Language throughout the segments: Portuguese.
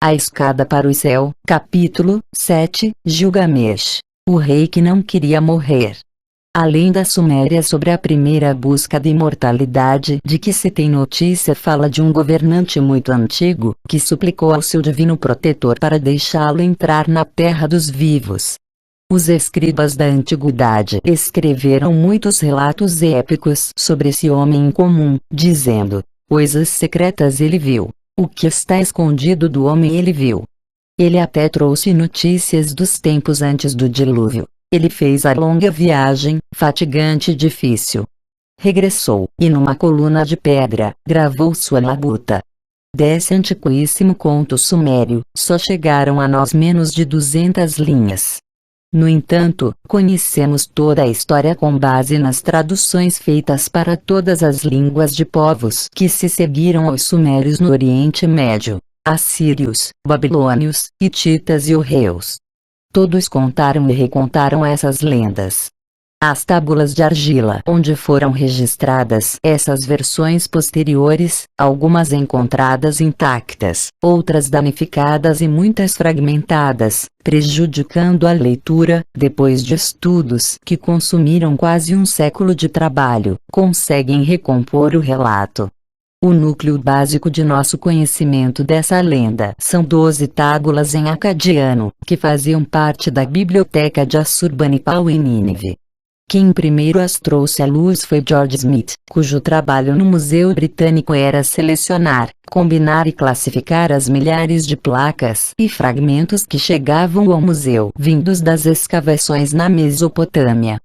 A escada para o céu, capítulo 7, Gilgamesh, o rei que não queria morrer. A lenda suméria sobre a primeira busca de imortalidade de que se tem notícia fala de um governante muito antigo, que suplicou ao seu divino protetor para deixá-lo entrar na terra dos vivos. Os escribas da antiguidade escreveram muitos relatos épicos sobre esse homem incomum, dizendo: coisas secretas ele viu. O que está escondido do homem ele viu. Ele até trouxe notícias dos tempos antes do dilúvio. Ele fez a longa viagem, fatigante e difícil. Regressou, e numa coluna de pedra, gravou sua labuta. Desse antiquíssimo conto sumério, só chegaram a nós menos de 200 linhas. No entanto, conhecemos toda a história com base nas traduções feitas para todas as línguas de povos que se seguiram aos sumérios no Oriente Médio, assírios, babilônios, hititas e horreus. Todos contaram e recontaram essas lendas. As tábuas de argila onde foram registradas essas versões posteriores, algumas encontradas intactas, outras danificadas e muitas fragmentadas, prejudicando a leitura, depois de estudos que consumiram quase um século de trabalho, conseguem recompor o relato. O núcleo básico de nosso conhecimento dessa lenda são 12 tábuas em acadiano, que faziam parte da biblioteca de Assurbanipal em Nínive. Quem primeiro as trouxe à luz foi George Smith, cujo trabalho no Museu Britânico era selecionar, combinar e classificar as milhares de placas e fragmentos que chegavam ao museu vindos das escavações na Mesopotâmia.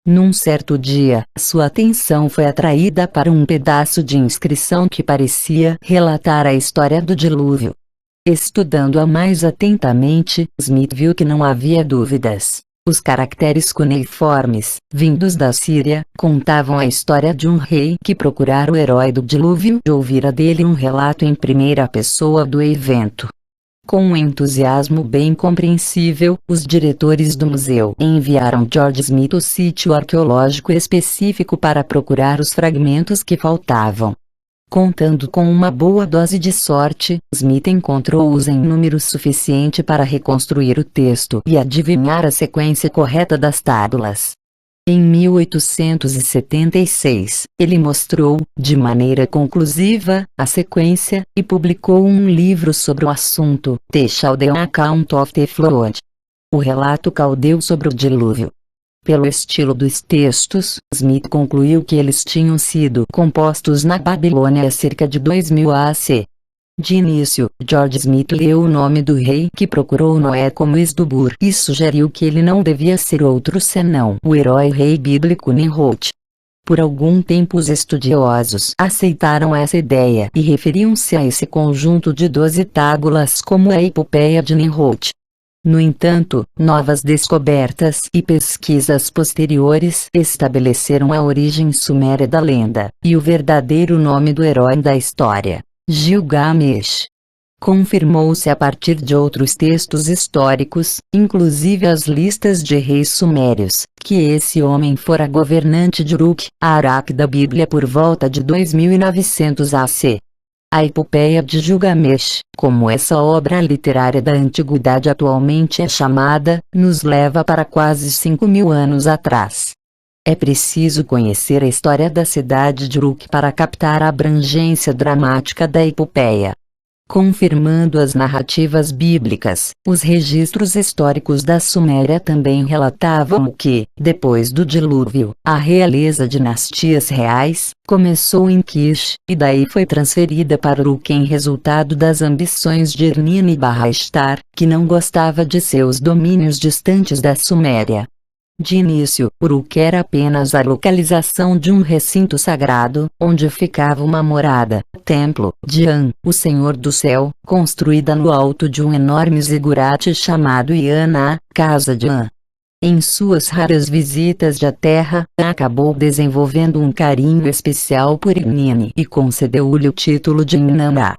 Num certo dia, sua atenção foi atraída para um pedaço de inscrição que parecia relatar a história do dilúvio. Estudando-a mais atentamente, Smith viu que não havia dúvidas. Os caracteres cuneiformes, vindos da Síria, contavam a história de um rei que procurara o herói do dilúvio e ouvira dele um relato em primeira pessoa do evento. Com um entusiasmo bem compreensível, os diretores do museu enviaram George Smith ao sítio arqueológico específico para procurar os fragmentos que faltavam. Contando com uma boa dose de sorte, Smith encontrou-os em número suficiente para reconstruir o texto e adivinhar a sequência correta das tábuas. Em 1876, ele mostrou, de maneira conclusiva, a sequência, e publicou um livro sobre o assunto, The Chaldean Account of the Flood. O relato caldeu sobre o dilúvio. Pelo estilo dos textos, Smith concluiu que eles tinham sido compostos na Babilônia há cerca de 2000 AC. De início, George Smith leu o nome do rei que procurou Noé como Esdubur e sugeriu que ele não devia ser outro senão o herói rei bíblico Nimrod. Por algum tempo os estudiosos aceitaram essa ideia e referiam-se a esse conjunto de 12 tábuas como a epopeia de Nimrod. No entanto, novas descobertas e pesquisas posteriores estabeleceram a origem suméria da lenda e o verdadeiro nome do herói da história, Gilgamesh. Confirmou-se a partir de outros textos históricos, inclusive as listas de reis sumérios, que esse homem fora governante de Uruk-Arak da Bíblia por volta de 2900 AC. A epopeia de Gilgamesh, como essa obra literária da antiguidade atualmente é chamada, nos leva para quase 5.000 anos atrás. É preciso conhecer a história da cidade de Uruk para captar a abrangência dramática da epopeia. Confirmando as narrativas bíblicas, os registros históricos da Suméria também relatavam que, depois do dilúvio, a realeza dinastias reais começou em Kish, e daí foi transferida para Uruk em resultado das ambições de Irnini-Ishtar, que não gostava de seus domínios distantes da Suméria. De início, Uruk era apenas a localização de um recinto sagrado, onde ficava uma morada, templo, de An, o Senhor do Céu, construída no alto de um enorme zigurate chamado Iana, Casa de An. Em suas raras visitas à Terra, acabou desenvolvendo um carinho especial por Irnini e concedeu-lhe o título de Inanna.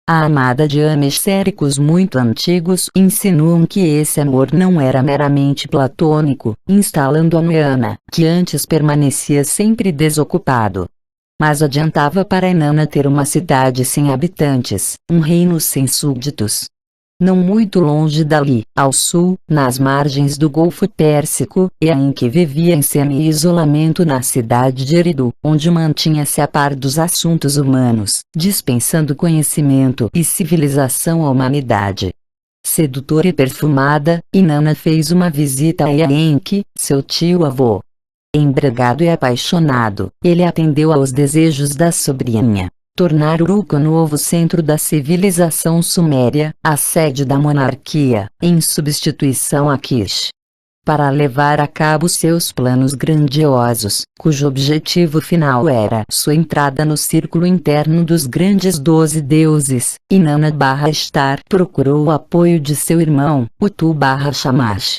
A amada de An, histéricos muito antigos insinuam que esse amor não era meramente platônico, instalando a Inanna, que antes permanecia sempre desocupado. Mas adiantava para Inanna ter uma cidade sem habitantes, um reino sem súditos. Não muito longe dali, ao sul, nas margens do Golfo Pérsico, Enki vivia em semi-isolamento na cidade de Eridu, onde mantinha-se a par dos assuntos humanos, dispensando conhecimento e civilização à humanidade. Sedutora e perfumada, Inanna fez uma visita a Enki, seu tio-avô. Embriagado e apaixonado, ele atendeu aos desejos da sobrinha. Tornar Uruk o novo centro da civilização suméria, a sede da monarquia, em substituição a Kish. Para levar a cabo seus planos grandiosos, cujo objetivo final era sua entrada no círculo interno dos grandes 12 deuses, Inanna/Ishtar procurou o apoio de seu irmão, Utu/Shamash.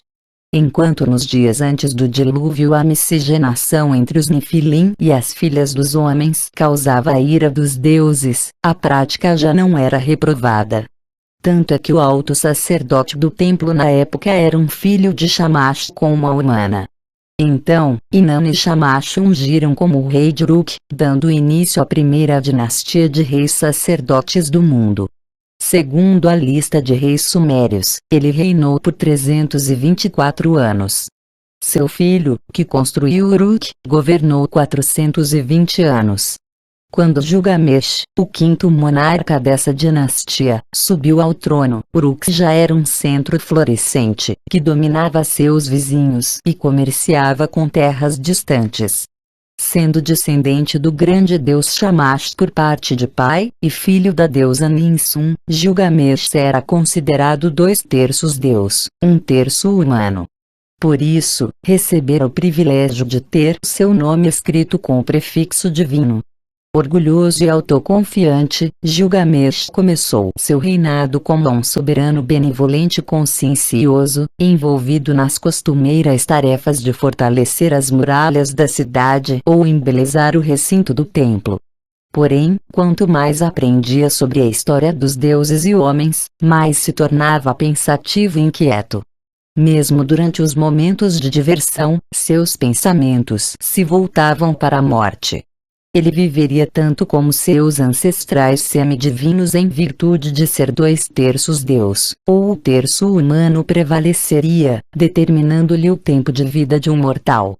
Enquanto nos dias antes do dilúvio a miscigenação entre os Nefilim e as filhas dos homens causava a ira dos deuses, a prática já não era reprovada. Tanto é que o alto sacerdote do templo na época era um filho de Shamash com uma humana. Então, Inanna e Shamash ungiram como o rei de Uruk, dando início à primeira dinastia de reis sacerdotes do mundo. Segundo a lista de reis sumérios, ele reinou por 324 anos. Seu filho, que construiu Uruk, governou 420 anos. Quando Gilgamesh, o quinto monarca dessa dinastia, subiu ao trono, Uruk já era um centro florescente, que dominava seus vizinhos e comerciava com terras distantes. Sendo descendente do grande deus Shamash por parte de pai, e filho da deusa Ninsun, Gilgamesh era considerado 2/3 deus, 1/3 humano. Por isso, recebera o privilégio de ter seu nome escrito com o prefixo divino. Orgulhoso e autoconfiante, Gilgamesh começou seu reinado como um soberano benevolente e consciencioso, envolvido nas costumeiras tarefas de fortalecer as muralhas da cidade ou embelezar o recinto do templo. Porém, quanto mais aprendia sobre a história dos deuses e homens, mais se tornava pensativo e inquieto. Mesmo durante os momentos de diversão, seus pensamentos se voltavam para a morte. Ele viveria tanto como seus ancestrais semidivinos em virtude de ser 2/3 Deus, ou o terço humano prevaleceria, determinando-lhe o tempo de vida de um mortal.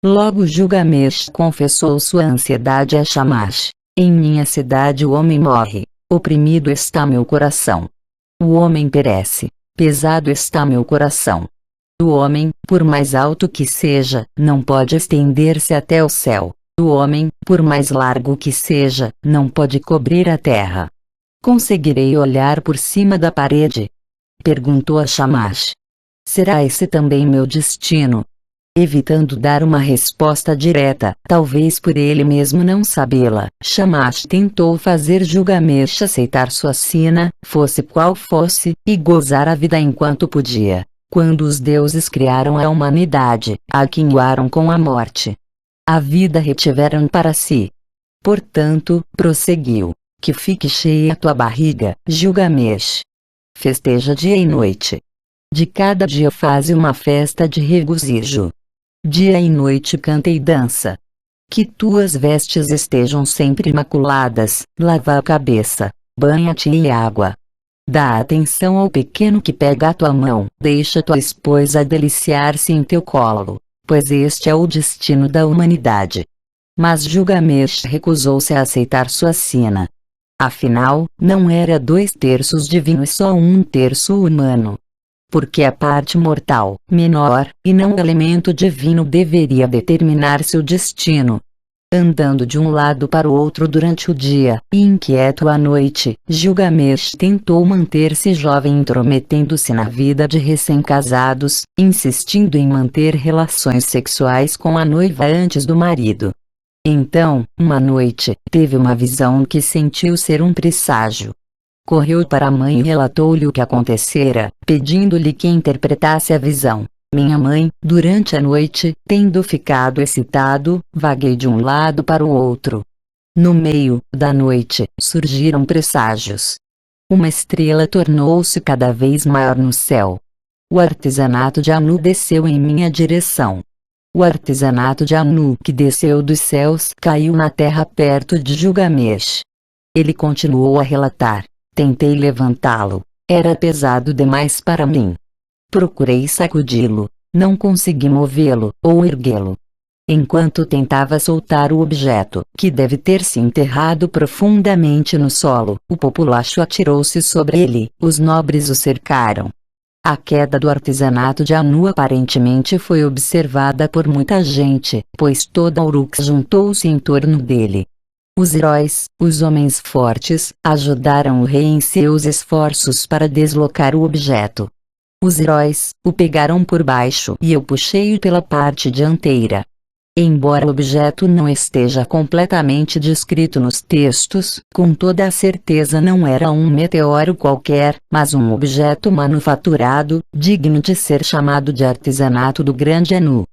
Logo Gilgamesh confessou sua ansiedade a Shamash. Em minha cidade o homem morre, oprimido está meu coração. O homem perece, pesado está meu coração. O homem, por mais alto que seja, não pode estender-se até o céu. O homem, por mais largo que seja, não pode cobrir a terra. Conseguirei olhar por cima da parede? Perguntou a Shamash. Será esse também meu destino? Evitando dar uma resposta direta, talvez por ele mesmo não sabê-la, Shamash tentou fazer Gilgamesh aceitar sua sina, fosse qual fosse, e gozar a vida enquanto podia. Quando os deuses criaram a humanidade, a quinguaram com a morte. A vida retiveram para si. Portanto, prosseguiu, que fique cheia a tua barriga, Gilgamesh. Festeja dia e noite. De cada dia faze uma festa de regozijo. Dia e noite canta e dança. Que tuas vestes estejam sempre imaculadas, lava a cabeça, banha-te em água. Dá atenção ao pequeno que pega a tua mão, deixa tua esposa deliciar-se em teu colo, pois este é o destino da humanidade. Mas Gilgamesh recusou-se a aceitar sua sina. Afinal, não era 2/3 divino e só 1/3 humano. Porque a parte mortal, menor, e não o elemento divino deveria determinar seu destino. Andando de um lado para o outro durante o dia, e inquieto à noite, Gilgamesh tentou manter-se jovem intrometendo-se na vida de recém-casados, insistindo em manter relações sexuais com a noiva antes do marido. Então, uma noite, teve uma visão que sentiu ser um presságio. Correu para a mãe e relatou-lhe o que acontecera, pedindo-lhe que interpretasse a visão. Minha mãe, durante a noite, tendo ficado excitado, vaguei de um lado para o outro. No meio da noite, surgiram presságios. Uma estrela tornou-se cada vez maior no céu. O artesanato de Anu desceu em minha direção. O artesanato de Anu que desceu dos céus caiu na terra perto de Gilgamesh. Ele continuou a relatar. Tentei levantá-lo, Era pesado demais para mim. Procurei sacudi-lo. Não consegui movê-lo, ou erguê-lo. Enquanto tentava soltar o objeto, que deve ter se enterrado profundamente no solo, o populacho atirou-se sobre ele, os nobres o cercaram. A queda do artesanato de Anu aparentemente foi observada por muita gente, pois toda Uruk juntou-se em torno dele. Os heróis, os homens fortes, ajudaram o rei em seus esforços para deslocar o objeto. Os heróis o pegaram por baixo e eu puxei-o pela parte dianteira. Embora o objeto não esteja completamente descrito nos textos, com toda a certeza não era um meteoro qualquer, mas um objeto manufaturado, digno de ser chamado de artesanato do grande Anu.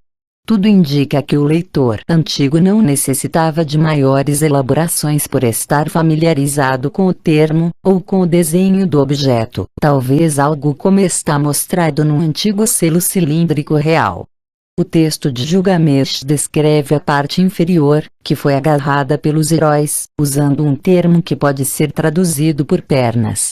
Tudo indica que o leitor antigo não necessitava de maiores elaborações por estar familiarizado com o termo, ou com o desenho do objeto, talvez algo como está mostrado num antigo selo cilíndrico real. O texto de Gilgamesh descreve a parte inferior, que foi agarrada pelos heróis, usando um termo que pode ser traduzido por pernas.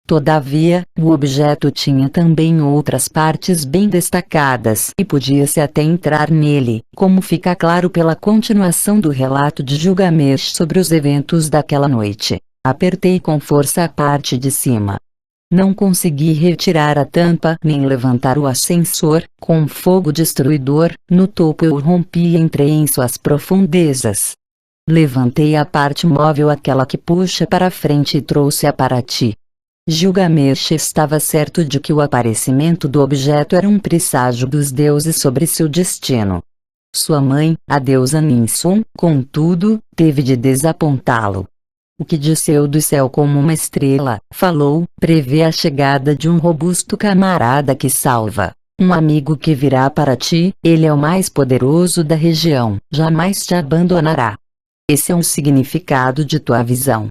Todavia, o objeto tinha também outras partes bem destacadas e podia-se até entrar nele, como fica claro pela continuação do relato de Gilgamesh sobre os eventos daquela noite. Apertei com força a parte de cima. Não consegui retirar a tampa nem levantar o ascensor, com um fogo destruidor, no topo eu rompi e entrei em suas profundezas. Levantei a parte móvel, aquela que puxa para frente, e trouxe-a para ti. Gilgamesh estava certo de que o aparecimento do objeto era um presságio dos deuses sobre seu destino. Sua mãe, a deusa Ninsun, contudo, teve de desapontá-lo. O que desceu do céu como uma estrela, falou, prevê a chegada de um robusto camarada que salva. Um amigo que virá para ti, ele é o mais poderoso da região, jamais te abandonará. Esse é o significado de tua visão.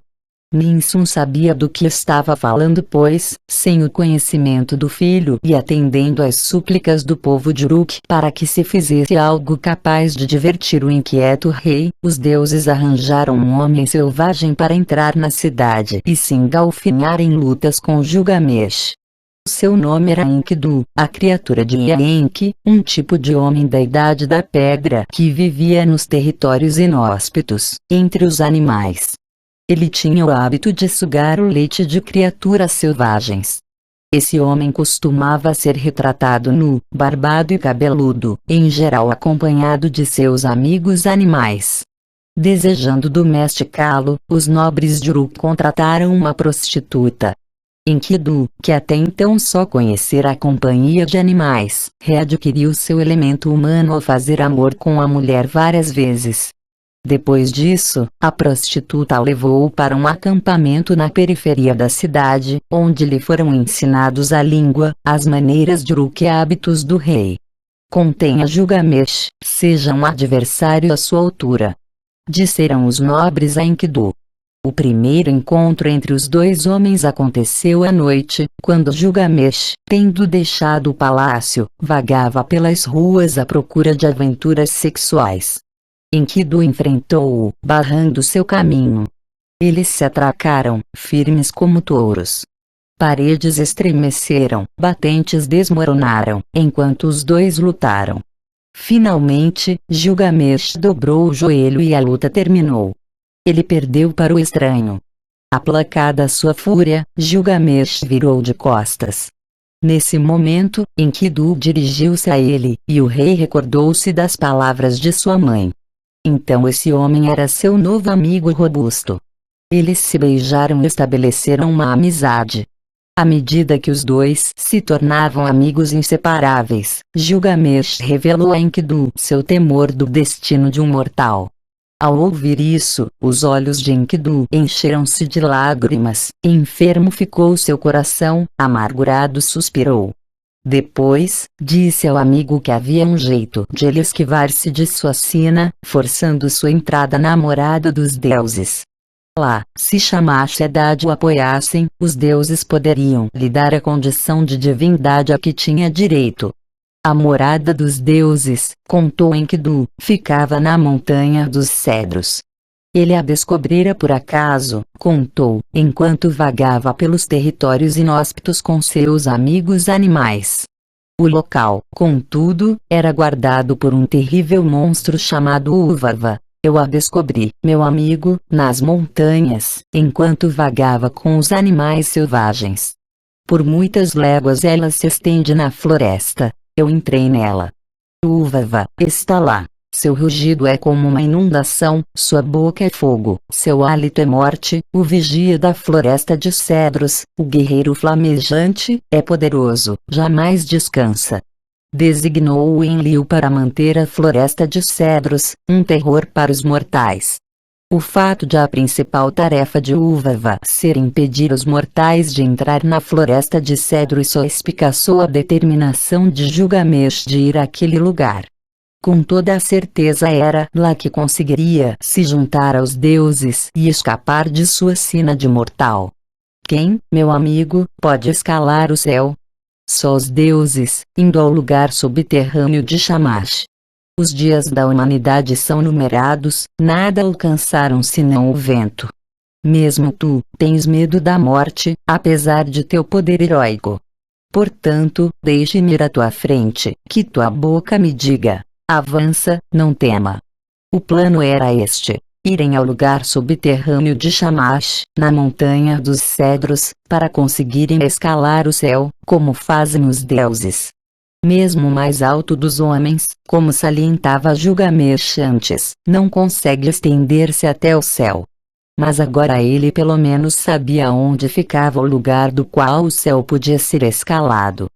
Ninsun sabia do que estava falando, pois, sem o conhecimento do filho e atendendo às súplicas do povo de Uruk para que se fizesse algo capaz de divertir o inquieto rei, os deuses arranjaram um homem selvagem para entrar na cidade e se engalfinhar em lutas com Gilgamesh. Seu nome era Enkidu, a criatura de Enki, um tipo de homem da Idade da Pedra que vivia nos territórios inóspitos, entre os animais. Ele tinha o hábito de sugar o leite de criaturas selvagens. Esse homem costumava ser retratado nu, barbado e cabeludo, em geral acompanhado de seus amigos animais. Desejando domesticá-lo, os nobres de Uruk contrataram uma prostituta. Enkidu, que até então só conhecera a companhia de animais, readquiriu seu elemento humano ao fazer amor com a mulher várias vezes. Depois disso, a prostituta a levou para um acampamento na periferia da cidade, onde lhe foram ensinados a língua, as maneiras de Uruk e hábitos do rei. Contenha Gilgamesh, seja um adversário à sua altura. Disseram os nobres a Enkidu. O primeiro encontro entre os dois homens aconteceu à noite, quando Gilgamesh, tendo deixado o palácio, vagava pelas ruas à procura de aventuras sexuais. Enkidu enfrentou-o, barrando seu caminho. Eles se atracaram, firmes como touros. Paredes estremeceram, batentes desmoronaram, enquanto os dois lutaram. Finalmente, Gilgamesh dobrou o joelho e a luta terminou. Ele perdeu para o estranho. Aplacada a sua fúria, Gilgamesh virou de costas. Nesse momento, Enkidu dirigiu-se a ele, e o rei recordou-se das palavras de sua mãe. Então esse homem era seu novo amigo robusto. Eles se beijaram e estabeleceram uma amizade. À medida que os dois se tornavam amigos inseparáveis, Gilgamesh revelou a Enkidu seu temor do destino de um mortal. Ao ouvir isso, os olhos de Enkidu encheram-se de lágrimas, enfermo ficou seu coração, amargurado suspirou. Depois, disse ao amigo que havia um jeito de ele esquivar-se de sua sina, forçando sua entrada na morada dos deuses. Lá, se Shamash-Adad o apoiassem, os deuses poderiam lhe dar a condição de divindade a que tinha direito. A morada dos deuses, contou Enkidu, ficava na montanha dos cedros. Ele a descobrira por acaso, contou, enquanto vagava pelos territórios inóspitos com seus amigos animais. O local, contudo, era guardado por um terrível monstro chamado Uvarva. Eu a descobri, meu amigo, nas montanhas, enquanto vagava com os animais selvagens. Por muitas léguas ela se estende na floresta. Eu entrei nela. Uvarva está lá. Seu rugido é como uma inundação, sua boca é fogo, seu hálito é morte, o vigia da floresta de cedros, o guerreiro flamejante, é poderoso, jamais descansa. Designou-o Enlil para manter a floresta de cedros, um terror para os mortais. O fato de a principal tarefa de Uvarva ser impedir os mortais de entrar na floresta de cedros só espicaçou a determinação de Gilgamesh de ir àquele lugar. Com toda a certeza era lá que conseguiria se juntar aos deuses e escapar de sua sina de mortal. Quem, meu amigo, pode escalar o céu? Só os deuses, indo ao lugar subterrâneo de Shamash. Os dias da humanidade são numerados, nada alcançaram senão o vento. Mesmo tu, tens medo da morte, apesar de teu poder heróico. Portanto, deixe-me ir à tua frente, que tua boca me diga. Avança, não tema. O plano era este: irem ao lugar subterrâneo de Shamash, na montanha dos cedros, para conseguirem escalar o céu, como fazem os deuses. Mesmo o mais alto dos homens, como salientava Gilgamesh antes, não consegue estender-se até o céu. Mas agora ele pelo menos sabia onde ficava o lugar do qual o céu podia ser escalado.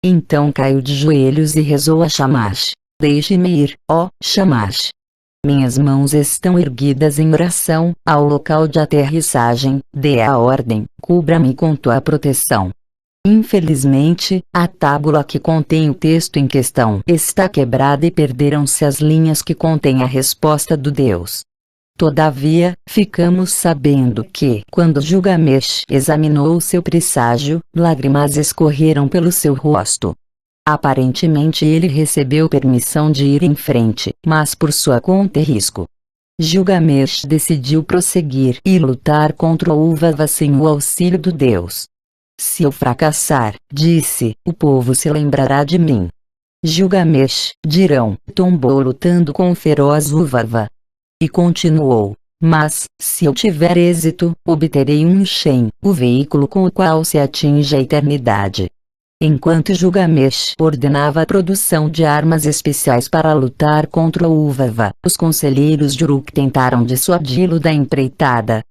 Então caiu de joelhos e rezou a Shamash. Deixe-me ir, ó Shamash. Minhas mãos estão erguidas em oração, ao local de aterrissagem, dê a ordem, cubra-me com tua proteção. Infelizmente, a tábua que contém o texto em questão está quebrada e perderam-se as linhas que contêm a resposta do Deus. Todavia, ficamos sabendo que, quando Gilgamesh examinou seu presságio, lágrimas escorreram pelo seu rosto. Aparentemente ele recebeu permissão de ir em frente, mas por sua conta e risco. Gilgamesh decidiu prosseguir e lutar contra o Uvarva sem o auxílio do Deus. Se eu fracassar, disse, o povo se lembrará de mim. Gilgamesh, dirão, tombou lutando com o feroz Uvarva. E continuou. Mas, se eu tiver êxito, obterei um Shen, o veículo com o qual se atinge a eternidade. Enquanto Gilgamesh ordenava a produção de armas especiais para lutar contra o Uvarva, os conselheiros de Uruk tentaram dissuadi-lo da empreitada.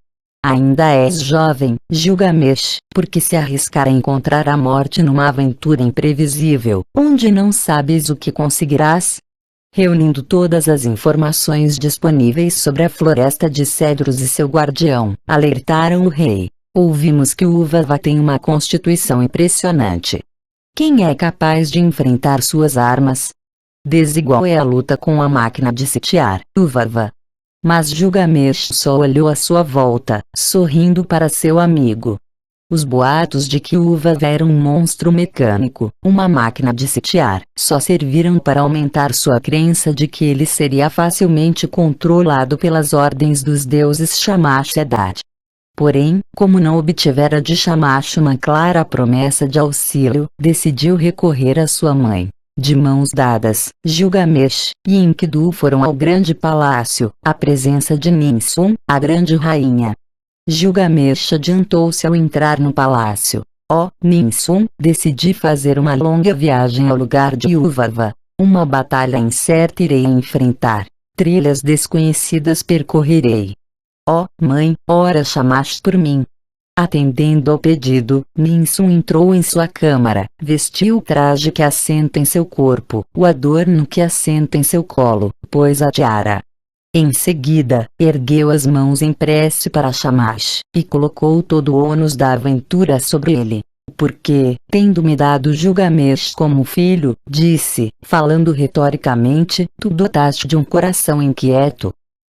Ainda és jovem, Gilgamesh, porque se arriscar a encontrar a morte numa aventura imprevisível, onde não sabes o que conseguirás? Reunindo todas as informações disponíveis sobre a floresta de cedros e seu guardião, alertaram o rei. Ouvimos que o Uvarva tem uma constituição impressionante. Quem é capaz de enfrentar suas armas? Desigual é a luta com a máquina de sitiar, Uvarva. Mas Gilgamesh só olhou à sua volta, sorrindo para seu amigo. Os boatos de que Uvarva era um monstro mecânico, uma máquina de sitiar, só serviram para aumentar sua crença de que ele seria facilmente controlado pelas ordens dos deuses Shamash e Adad. Porém, como não obtivera de Shamash uma clara promessa de auxílio, decidiu recorrer à sua mãe. De mãos dadas, Gilgamesh e Enkidu foram ao grande palácio, à presença de Ninsun, a grande rainha. Gilgamesh adiantou-se ao entrar no palácio. Ó, Ninsun, decidi fazer uma longa viagem ao lugar de Uvarva. Uma batalha incerta irei enfrentar. Trilhas desconhecidas percorrerei. Ó, mãe, ora chamaste por mim. Atendendo ao pedido, Ninsun entrou em sua câmara, vestiu o traje que assenta em seu corpo, o adorno que assenta em seu colo, pôs a tiara. Em seguida, ergueu as mãos em prece para Shamash, e colocou todo o ônus da aventura sobre ele. Porque, tendo-me dado Gilgamesh como filho, disse, falando retoricamente, tu dotaste de um coração inquieto.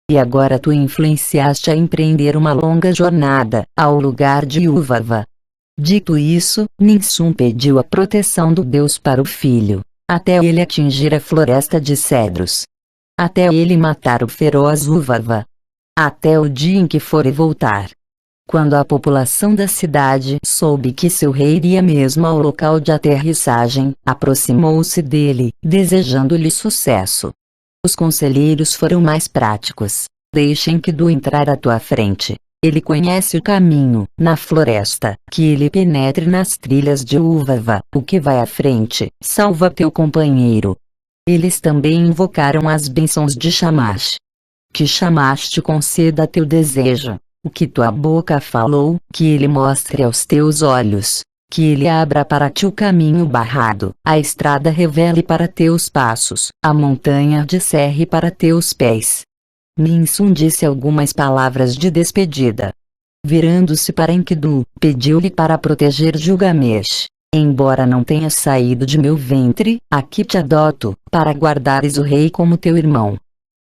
E agora tu influenciaste a empreender uma longa jornada, ao lugar de Uvarva. Dito isso, Ninsun pediu a proteção do Deus para o filho, até ele atingir a floresta de cedros. Até ele matar o feroz Uvarva. até o dia em que for e voltar. Quando a população da cidade soube que seu rei iria mesmo ao local de aterrissagem, aproximou-se dele, desejando-lhe sucesso. Os conselheiros foram mais práticos. Deixa Enkidu entrar à tua frente. Ele conhece o caminho, na floresta, que ele penetre nas trilhas de Uvava. O que vai à frente, salva teu companheiro. Eles também invocaram as bênçãos de Shamash. Que Shamash te conceda teu desejo. O que tua boca falou, que ele mostre aos teus olhos. Que ele abra para ti o caminho barrado, a estrada revele para teus passos, a montanha descerre para teus pés. Ninsun disse algumas palavras de despedida. Virando-se para Enkidu, pediu-lhe para proteger Gilgamesh. Embora não tenhas saído de meu ventre, aqui te adoto, para guardares o rei como teu irmão.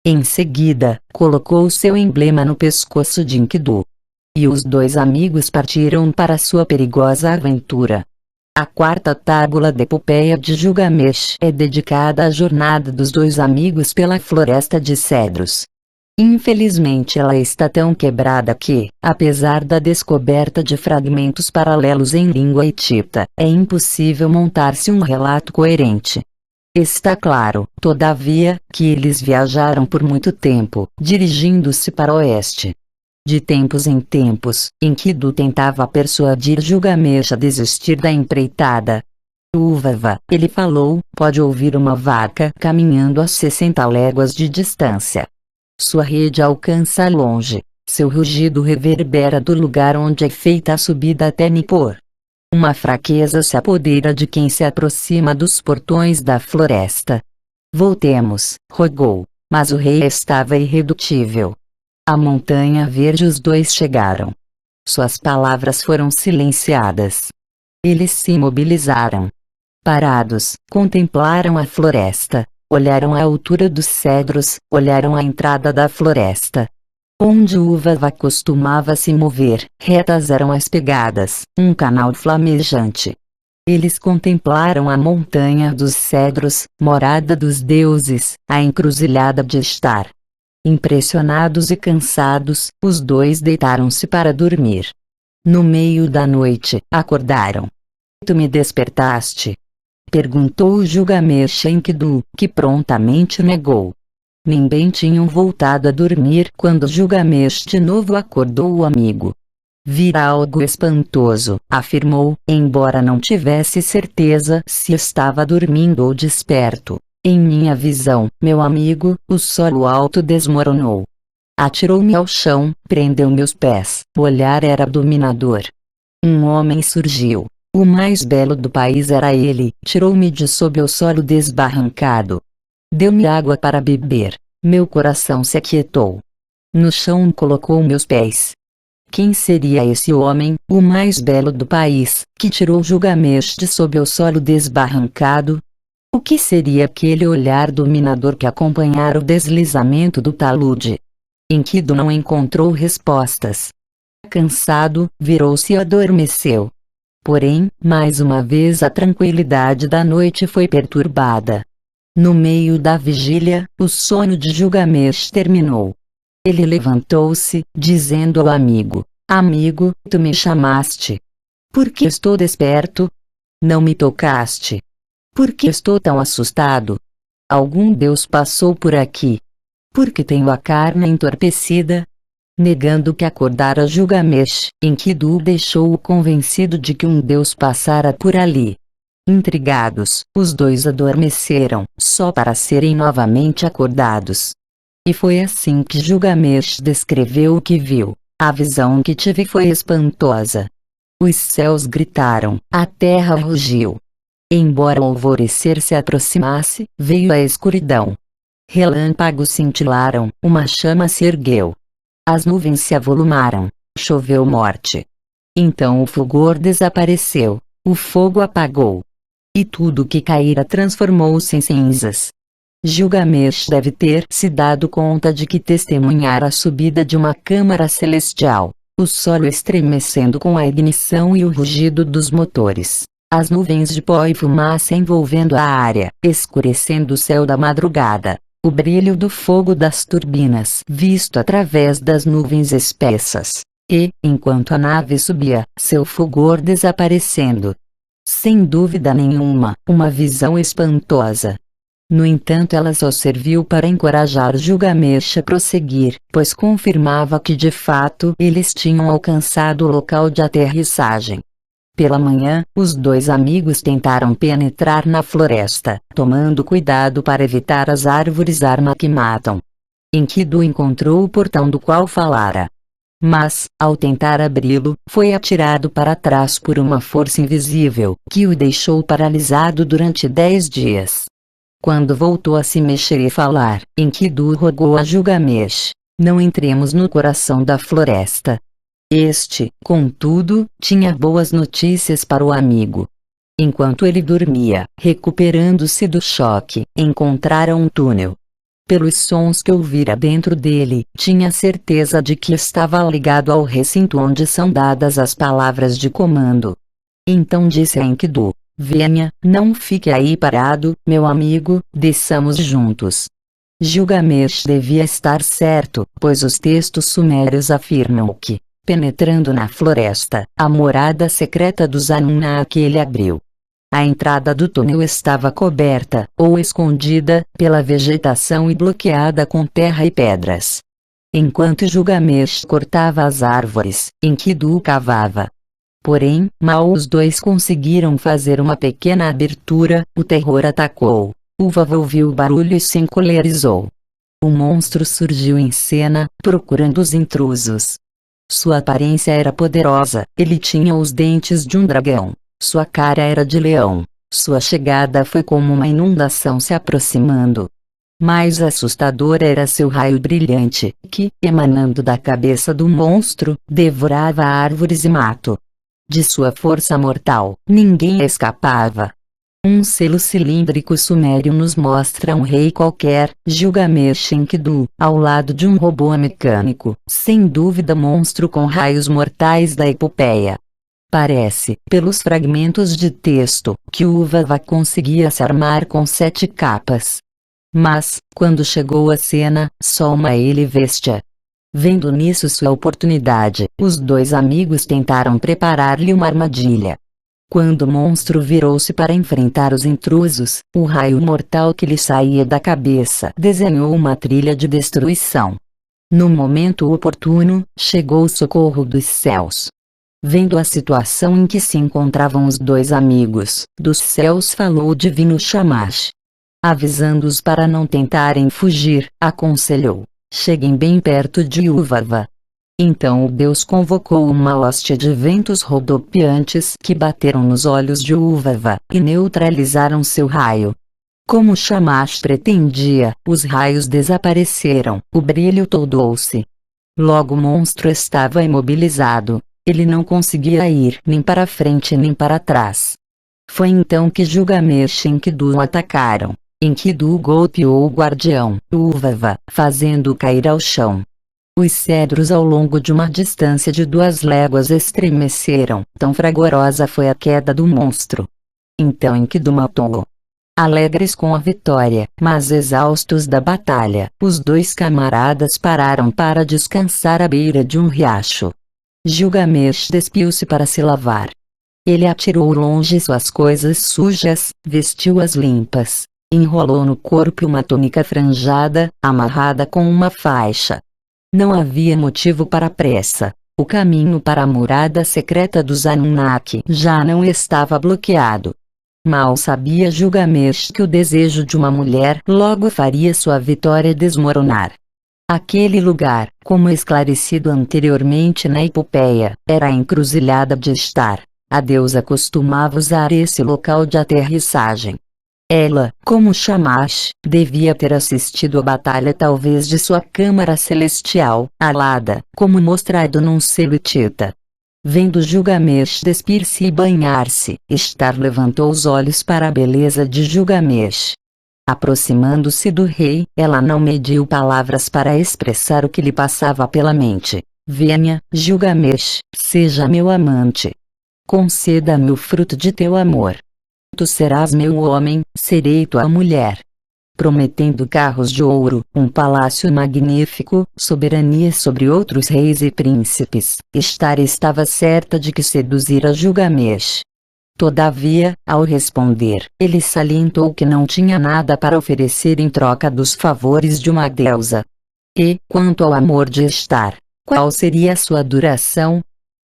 Em seguida, colocou o seu emblema no pescoço de Enkidu. E os dois amigos partiram para sua perigosa aventura. A quarta tábula da epopeia de Gilgamesh é dedicada à jornada dos dois amigos pela floresta de cedros. Infelizmente ela está tão quebrada que, apesar da descoberta de fragmentos paralelos em língua hitita, é impossível montar-se um relato coerente. Está claro, todavia, que eles viajaram por muito tempo, dirigindo-se para o oeste. De tempos em tempos, Enkidu tentava persuadir Gilgamesh a desistir da empreitada. Uvava, ele falou, pode ouvir uma vaca caminhando a 60 léguas de distância. Sua rede alcança longe. Seu rugido reverbera do lugar onde é feita a subida até Nippur. Uma fraqueza se apodera de quem se aproxima dos portões da floresta. Voltemos, rogou, mas o rei estava irredutível. À montanha verde os dois chegaram. Suas palavras foram silenciadas. Eles se imobilizaram. Parados, contemplaram a floresta. Olharam a altura dos cedros, olharam a entrada da floresta. Onde Uvava costumava se mover, retas eram as pegadas, um canal flamejante. Eles contemplaram a montanha dos cedros, morada dos deuses, a encruzilhada de Ishtar. Impressionados e cansados, os dois deitaram-se para dormir. No meio da noite, acordaram. Tu me despertaste? Perguntou Gilgamesh a Enkidu, que prontamente negou. Nem bem tinham voltado a dormir quando Gilgamesh de novo acordou o amigo. Vira algo espantoso, afirmou, embora não tivesse certeza se estava dormindo ou desperto. Em minha visão, meu amigo, o solo alto desmoronou. Atirou-me ao chão, prendeu meus pés, o olhar era dominador. Um homem surgiu. O mais belo do país era ele, tirou-me de sob o solo desbarrancado. Deu-me água para beber. Meu coração se aquietou. No chão colocou meus pés. Quem seria esse homem, o mais belo do país, que tirou Gilgamesh de sob o solo desbarrancado? O que seria aquele olhar dominador que acompanhara o deslizamento do talude? Enkidu não encontrou respostas. Cansado, virou-se e adormeceu. Porém, mais uma vez a tranquilidade da noite foi perturbada. No meio da vigília, o sono de Gilgamesh terminou. Ele levantou-se, dizendo ao amigo: Amigo, tu me chamaste. Por que estou desperto? Não me tocaste. Por que estou tão assustado? Algum deus passou por aqui. Por que tenho a carne entorpecida? Negando que acordara Gilgamesh, Enkidu deixou-o convencido de que um deus passara por ali. Intrigados, os dois adormeceram, só para serem novamente acordados. E foi assim que Gilgamesh descreveu o que viu. A visão que tive foi espantosa. Os céus gritaram, a terra rugiu. Embora o alvorecer se aproximasse, veio a escuridão. Relâmpagos cintilaram, uma chama se ergueu. As nuvens se avolumaram, choveu morte. Então o fulgor desapareceu, o fogo apagou. E tudo que caíra transformou-se em cinzas. Gilgamesh deve ter se dado conta de que testemunhara a subida de uma câmara celestial, o solo estremecendo com a ignição e o rugido dos motores, as nuvens de pó e fumaça envolvendo a área, escurecendo o céu da madrugada. o brilho do fogo das turbinas visto através das nuvens espessas, e, enquanto a nave subia, seu fulgor desaparecendo. Sem dúvida nenhuma, uma visão espantosa. No entanto, ela só serviu para encorajar Gilgamesh a prosseguir, pois confirmava que de fato eles tinham alcançado o local de aterrissagem. Pela manhã, os dois amigos tentaram penetrar na floresta, tomando cuidado para evitar as árvores arma que matam. Enkidu encontrou o portão do qual falara. Mas, ao tentar abri-lo, foi atirado para trás por uma força invisível, que o deixou paralisado durante 10 dias. Quando voltou a se mexer e falar, Enkidu rogou a Gilgamesh: não entremos no coração da floresta. Este, contudo, tinha boas notícias para o amigo. Enquanto ele dormia, recuperando-se do choque, encontraram um túnel. Pelos sons que ouvira dentro dele, tinha certeza de que estava ligado ao recinto onde são dadas as palavras de comando. Então disse a Enkidu: venha, não fique aí parado, meu amigo, desçamos juntos. Gilgamesh devia estar certo, pois os textos sumérios afirmam que, penetrando na floresta, a morada secreta dos Anunnaki ele abriu. A entrada do túnel estava coberta, ou escondida, pela vegetação e bloqueada com terra e pedras. Enquanto Gilgamesh cortava as árvores, Enkidu cavava. Porém, mal os dois conseguiram fazer uma pequena abertura, o terror atacou. Uvav ouviu o barulho e se encolerizou. O monstro surgiu em cena, procurando os intrusos. Sua aparência era poderosa, ele tinha os dentes de um dragão. Sua cara era de leão. Sua chegada foi como uma inundação se aproximando. Mais assustador era seu raio brilhante, que, emanando da cabeça do monstro, devorava árvores e mato. De sua força mortal, ninguém escapava. Um selo cilíndrico sumério nos mostra um rei qualquer, Gilgamesh Enkidu, ao lado de um robô mecânico, sem dúvida monstro com raios mortais da epopeia. Parece, pelos fragmentos de texto, que Uvav conseguia se armar com 7 capas. Mas, quando chegou a cena, só uma ele vestia. Vendo nisso sua oportunidade, os dois amigos tentaram preparar-lhe uma armadilha. Quando o monstro virou-se para enfrentar os intrusos, o raio mortal que lhe saía da cabeça desenhou uma trilha de destruição. No momento oportuno, chegou o socorro dos céus. Vendo a situação em que se encontravam os dois amigos, dos céus falou o divino Shamash. Avisando-os para não tentarem fugir, aconselhou: cheguem bem perto de Uvav. Então o deus convocou uma hóstia de ventos rodopiantes que bateram nos olhos de Uvav e neutralizaram seu raio. Como Shamash pretendia, os raios desapareceram, o brilho toldou-se. Logo o monstro estava imobilizado. Ele não conseguia ir nem para frente nem para trás. Foi então que Gilgamesh e Enkidu o atacaram. Enkidu golpeou o guardião, Uvav, fazendo-o cair ao chão. Os cedros ao longo de uma distância de 2 léguas estremeceram, tão fragorosa foi a queda do monstro. Então Enkidu matou-o. Alegres com a vitória, mas exaustos da batalha, os dois camaradas pararam para descansar à beira de um riacho. Gilgamesh despiu-se para se lavar. Ele atirou longe suas coisas sujas, vestiu-as limpas, enrolou no corpo uma túnica franjada, amarrada com uma faixa. Não havia motivo para pressa. O caminho para a morada secreta dos Anunnaki já não estava bloqueado. Mal sabia Gilgamesh que o desejo de uma mulher logo faria sua vitória desmoronar. Aquele lugar, como esclarecido anteriormente na epopeia, era a encruzilhada de Ishtar. A deusa costumava usar esse local de aterrissagem. Ela, como Shamash, devia ter assistido à batalha talvez de sua câmara celestial, alada, como mostrado num selo hitita. Vendo Gilgamesh despir-se e banhar-se, Ishtar levantou os olhos para a beleza de Gilgamesh. Aproximando-se do rei, ela não mediu palavras para expressar o que lhe passava pela mente. Venha, Gilgamesh, seja meu amante. Conceda-me o fruto de teu amor. Tu serás meu homem, serei tua mulher. prometendo carros de ouro, um palácio magnífico, soberania sobre outros reis e príncipes. Ishtar estava certa de que seduzira Gilgamesh. Todavia, ao responder, ele salientou que não tinha nada para oferecer em troca dos favores de uma deusa. E, quanto ao amor de Ishtar, qual seria sua duração?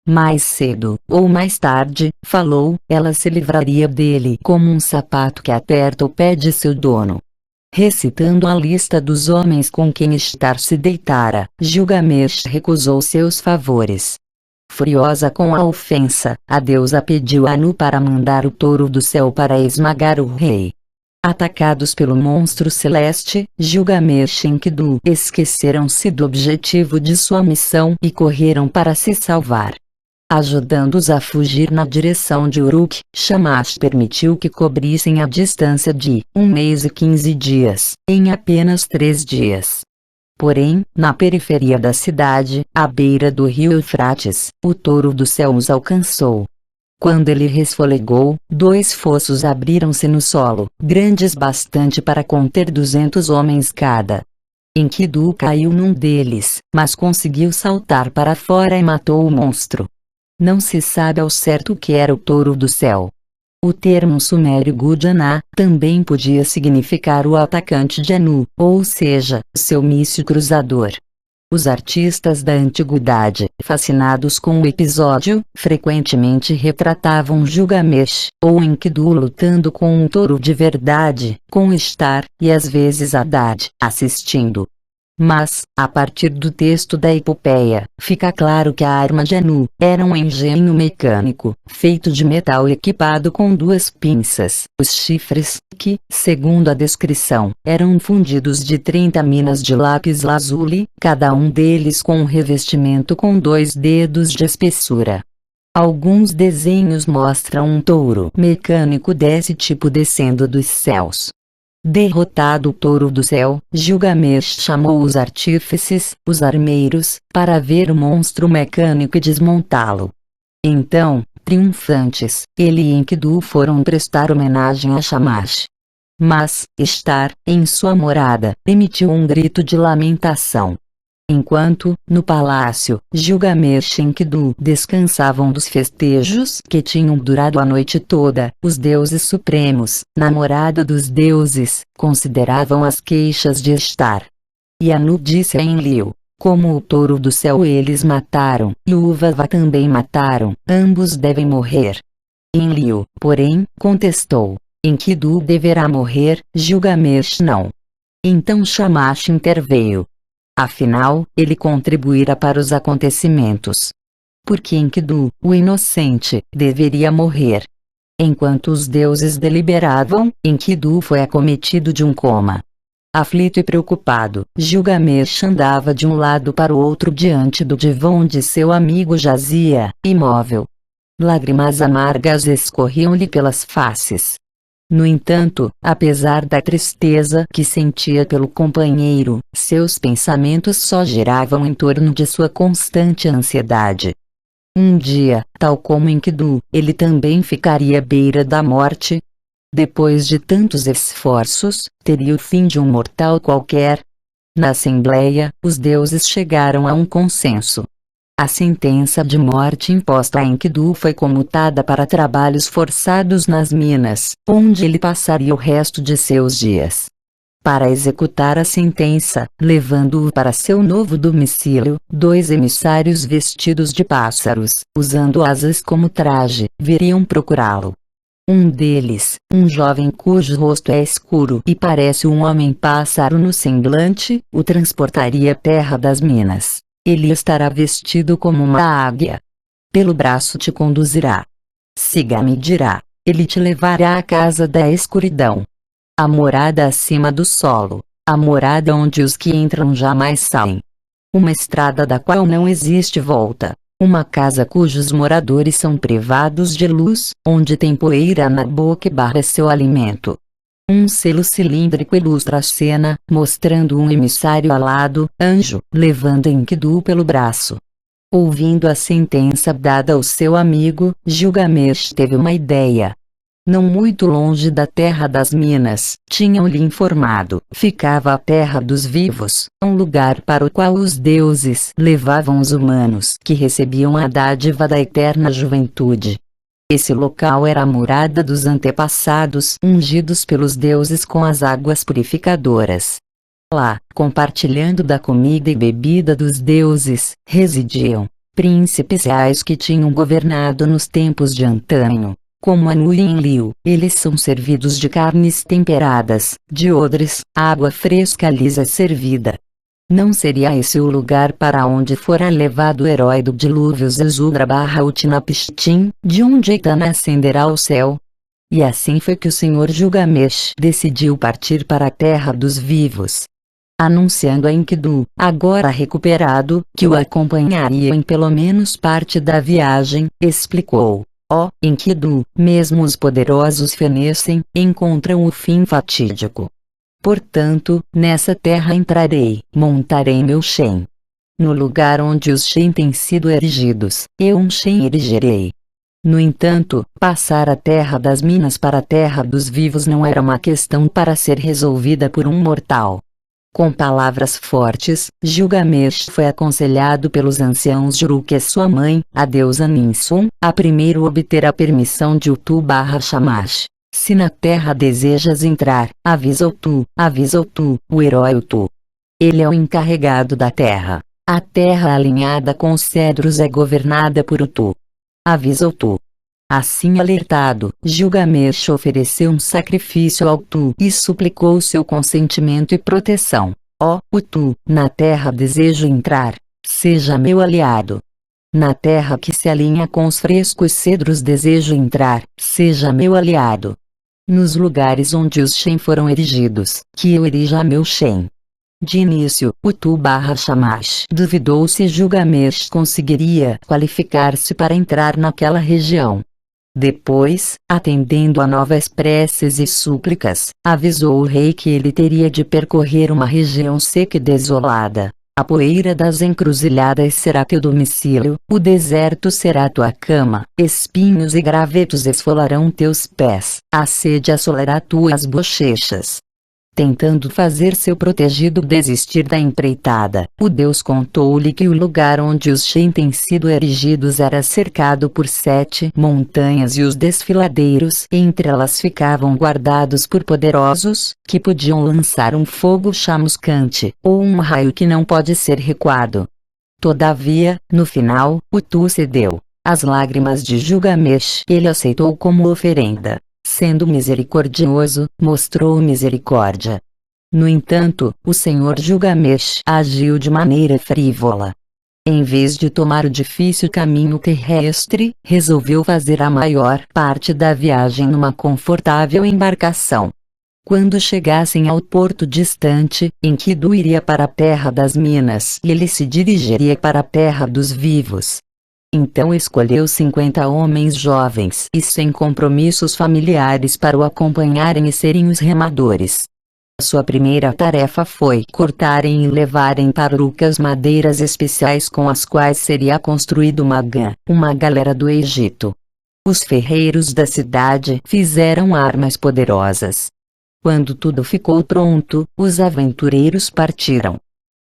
Mais cedo, ou mais tarde, falou, ela se livraria dele como um sapato que aperta o pé de seu dono. Recitando a lista dos homens com quem Ishtar se deitara, Gilgamesh recusou seus favores. Furiosa com a ofensa, a deusa pediu a Anu para mandar o touro do céu para esmagar o rei. Atacados pelo monstro celeste, Gilgamesh e Enkidu esqueceram-se do objetivo de sua missão e correram para se salvar. Ajudando-os a fugir na direção de Uruk, Shamash permitiu que cobrissem a distância de 1 mês e 15 dias, em apenas 3 dias. Porém, na periferia da cidade, à beira do rio Eufrates, o touro do céu os alcançou. Quando ele resfolegou, 2 fossos abriram-se no solo, grandes bastante para conter 200 homens cada. Enkidu caiu num deles, mas conseguiu saltar para fora e matou o monstro. Não se sabe ao certo o que era o touro do céu. O termo sumério Gudjana também podia significar o atacante de Anu, ou seja, seu míssil cruzador. Os artistas da antiguidade, fascinados com o episódio, frequentemente retratavam Gilgamesh, ou Enkidu lutando com um touro de verdade, com Ishtar, e às vezes Haddad, assistindo. Mas, a partir do texto da epopeia, fica claro que a arma de Anu era um engenho mecânico, feito de metal equipado com 2 pinças, os chifres, que, segundo a descrição, eram fundidos de 30 minas de lápis lazuli, cada um deles com um revestimento com 2 dedos de espessura. Alguns desenhos mostram um touro mecânico desse tipo descendo dos céus. Derrotado o touro do céu, Gilgamesh chamou os artífices, os armeiros, para ver o monstro mecânico e desmontá-lo. Então, triunfantes, ele e Enkidu foram prestar homenagem a Shamash. Mas, Ishtar, em sua morada, emitiu um grito de lamentação. Enquanto, no palácio, Gilgamesh e Enkidu descansavam dos festejos que tinham durado a noite toda, os deuses supremos, namorada dos deuses, consideravam as queixas de Ishtar. E Anu disse a Enlil, como o touro do céu eles mataram, e o Uvava também mataram, ambos devem morrer. Enlil, porém, contestou, Enkidu deverá morrer, Gilgamesh não. Então Shamash interveio. Afinal, ele contribuirá para os acontecimentos. Porque Enkidu, o inocente, deveria morrer. Enquanto os deuses deliberavam, Enkidu foi acometido de um coma. Aflito e preocupado, Gilgamesh andava de um lado para o outro diante do divã onde seu amigo jazia, imóvel. Lágrimas amargas escorriam-lhe pelas faces. No entanto, apesar da tristeza que sentia pelo companheiro, seus pensamentos só giravam em torno de sua constante ansiedade. Um dia, tal como Enkidu, ele também ficaria à beira da morte. Depois de tantos esforços, teria o fim de um mortal qualquer. Na assembleia, os deuses chegaram a um consenso. A sentença de morte imposta a Enkidu foi comutada para trabalhos forçados nas minas, onde ele passaria o resto de seus dias. Para executar a sentença, levando-o para seu novo domicílio, 2 emissários vestidos de pássaros, usando asas como traje, viriam procurá-lo. Um deles, um jovem cujo rosto é escuro e parece um homem-pássaro no semblante, o transportaria à terra das minas. Ele estará vestido como uma águia. Pelo braço te conduzirá. Siga-me dirá. Ele te levará à casa da escuridão. A morada acima do solo. A morada onde os que entram jamais saem. Uma estrada da qual não existe volta. Uma casa cujos moradores são privados de luz, onde tem poeira na boca e barra seu alimento. Um selo cilíndrico ilustra a cena, mostrando um emissário alado, anjo, levando Enkidu pelo braço. Ouvindo a sentença dada ao seu amigo, Gilgamesh teve uma ideia. Não muito longe da terra das minas, tinham-lhe informado, ficava a terra dos vivos, um lugar para o qual os deuses levavam os humanos que recebiam a dádiva da eterna juventude. Esse local era a morada dos antepassados ungidos pelos deuses com as águas purificadoras. Lá, compartilhando da comida e bebida dos deuses, residiam príncipes reais que tinham governado nos tempos de antanho. Como Anu e Enlil, eles são servidos de carnes temperadas, de odres, água fresca lisa servida. Não seria esse o lugar para onde fora levado o herói do dilúvio Zezudra/Utnapishtim, de onde Etana ascenderá ao céu? E assim foi que o Senhor Gilgamesh decidiu partir para a terra dos vivos. Anunciando a Enkidu, agora recuperado, que o acompanharia em pelo menos parte da viagem, explicou: ó Enkidu, mesmo os poderosos fenecem, encontram o fim fatídico. Portanto, nessa terra entrarei, montarei meu Shen. No lugar onde os Shen têm sido erigidos, eu um Shen erigerei. No entanto, passar a terra das minas para a terra dos vivos não era uma questão para ser resolvida por um mortal. Com palavras fortes, Gilgamesh foi aconselhado pelos anciãos de Uruk e sua mãe, a deusa Ninsun, a primeiro obter a permissão de Utu/Shamash. Se na terra desejas entrar, avisa Utu, o herói Utu. Ele é o encarregado da terra. A terra alinhada com os cedros é governada por Utu. Avisa Utu. Assim alertado, Gilgamesh ofereceu um sacrifício ao Utu e suplicou seu consentimento e proteção. Ó Utu, na terra desejo entrar. Seja meu aliado. Na terra que se alinha com os frescos cedros desejo entrar. Seja meu aliado. Nos lugares onde os Shen foram erigidos, que eu erija meu Shen. De início, Utu/Shamash duvidou se Gilgamesh conseguiria qualificar-se para entrar naquela região. Depois, atendendo a novas preces e súplicas, avisou o rei que ele teria de percorrer uma região seca e desolada. A poeira das encruzilhadas será teu domicílio, o deserto será tua cama, espinhos e gravetos esfolarão teus pés, a sede assolará tuas bochechas. Tentando fazer seu protegido desistir da empreitada, o deus contou-lhe que o lugar onde os Shen têm sido erigidos era cercado por 7 montanhas e os desfiladeiros entre elas ficavam guardados por poderosos, que podiam lançar um fogo chamuscante, ou um raio que não pode ser recuado. Todavia, no final, Utu cedeu. As lágrimas de Gilgamesh ele aceitou como oferenda. Sendo misericordioso, mostrou misericórdia. No entanto, o Senhor Gilgamesh agiu de maneira frívola. Em vez de tomar o difícil caminho terrestre, resolveu fazer a maior parte da viagem numa confortável embarcação. Quando chegassem ao porto distante, Enkidu iria para a terra das minas e ele se dirigiria para a terra dos vivos. Então escolheu 50 homens jovens e sem compromissos familiares para o acompanharem e serem os remadores. Sua primeira tarefa foi cortarem e levarem para Uruk as madeiras especiais com as quais seria construído uma galera do Egito. Os ferreiros da cidade fizeram armas poderosas. Quando tudo ficou pronto, os aventureiros partiram.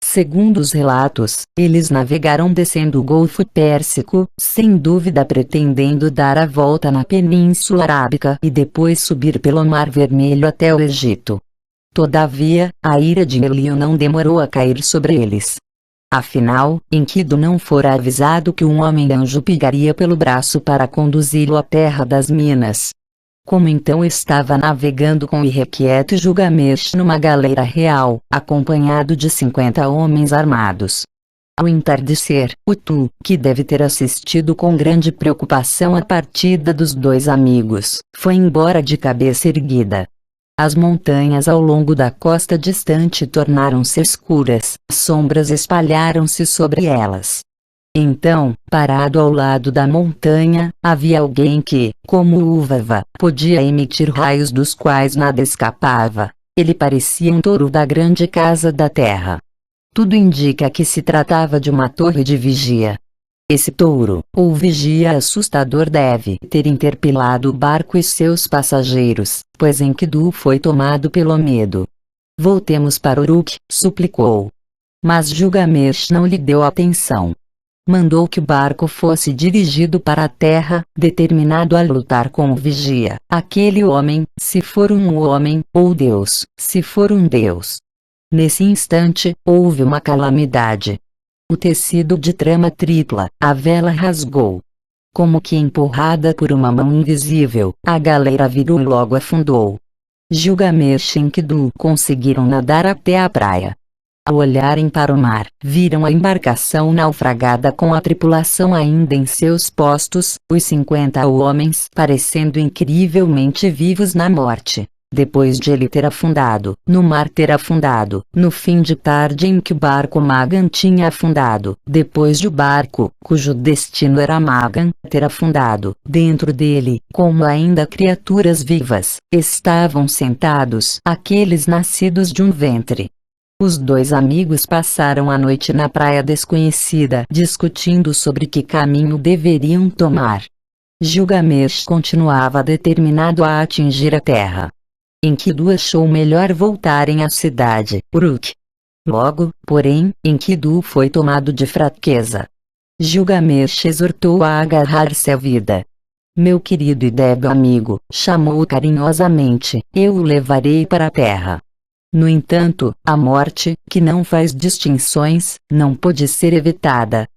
Segundo os relatos, eles navegaram descendo o Golfo Pérsico, sem dúvida pretendendo dar a volta na Península Arábica e depois subir pelo Mar Vermelho até o Egito. Todavia, a ira de Enlil não demorou a cair sobre eles. Afinal, Enkidu não fora avisado que um homem-anjo pegaria pelo braço para conduzi-lo à terra das minas. Como então estava navegando com o irrequieto Gilgamesh numa galera real, acompanhado de 50 homens armados. Ao entardecer, Utu, que deve ter assistido com grande preocupação a partida dos dois amigos, foi embora de cabeça erguida. As montanhas ao longo da costa distante tornaram-se escuras, sombras espalharam-se sobre elas. Então, parado ao lado da montanha, havia alguém que, como Uvava, podia emitir raios dos quais nada escapava. Ele parecia um touro da grande casa da terra. Tudo indica que se tratava de uma torre de vigia. Esse touro, ou vigia assustador, deve ter interpelado o barco e seus passageiros, pois Enkidu foi tomado pelo medo. Voltemos para Uruk, suplicou. Mas Gilgamesh não lhe deu atenção. Mandou que o barco fosse dirigido para a terra, determinado a lutar com o vigia, aquele homem, se for um homem, ou Deus, se for um Deus. Nesse instante, houve uma calamidade. O tecido de trama tripla, a vela rasgou. Como que empurrada por uma mão invisível, a galera virou e logo afundou. Gilgamesh e Enkidu conseguiram nadar até a praia. Ao olharem para o mar, viram a embarcação naufragada com a tripulação ainda em seus postos, os 50 homens parecendo incrivelmente vivos na morte. Depois de ele ter afundado, no mar ter afundado, no fim de tarde em que o barco Magan tinha afundado, depois de o barco, cujo destino era Magan, ter afundado, dentro dele, como ainda criaturas vivas, estavam sentados aqueles nascidos de um ventre. Os dois amigos passaram a noite na praia desconhecida, discutindo sobre que caminho deveriam tomar. Gilgamesh continuava determinado a atingir a terra. Enkidu achou melhor voltarem à cidade, Uruk. Logo, porém, Enkidu foi tomado de fraqueza. Gilgamesh exortou a agarrar-se à vida. Meu querido e débil amigo, chamou-o carinhosamente, eu o levarei para a terra. No entanto, a morte, que não faz distinções, não pôde ser evitada.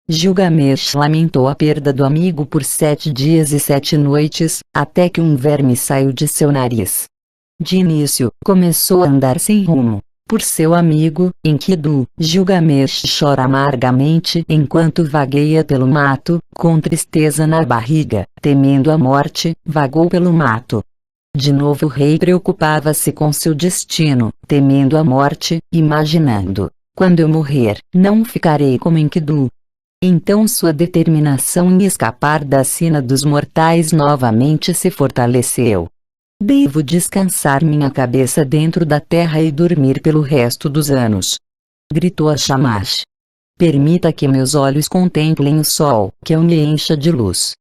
Gilgamesh lamentou a perda do amigo por 7 dias e 7 noites, até que um verme saiu de seu nariz. De início, começou a andar sem rumo. Por seu amigo, Enkidu, Gilgamesh chora amargamente enquanto vagueia pelo mato, com tristeza na barriga, temendo a morte, vagou pelo mato. De novo o rei preocupava-se com seu destino, temendo a morte, imaginando: quando eu morrer, não ficarei como Enkidu. Então sua determinação em escapar da sina dos mortais novamente se fortaleceu. Devo descansar minha cabeça dentro da terra e dormir pelo resto dos anos. Gritou a Shamash. Permita que meus olhos contemplem o sol, que eu me encha de luz.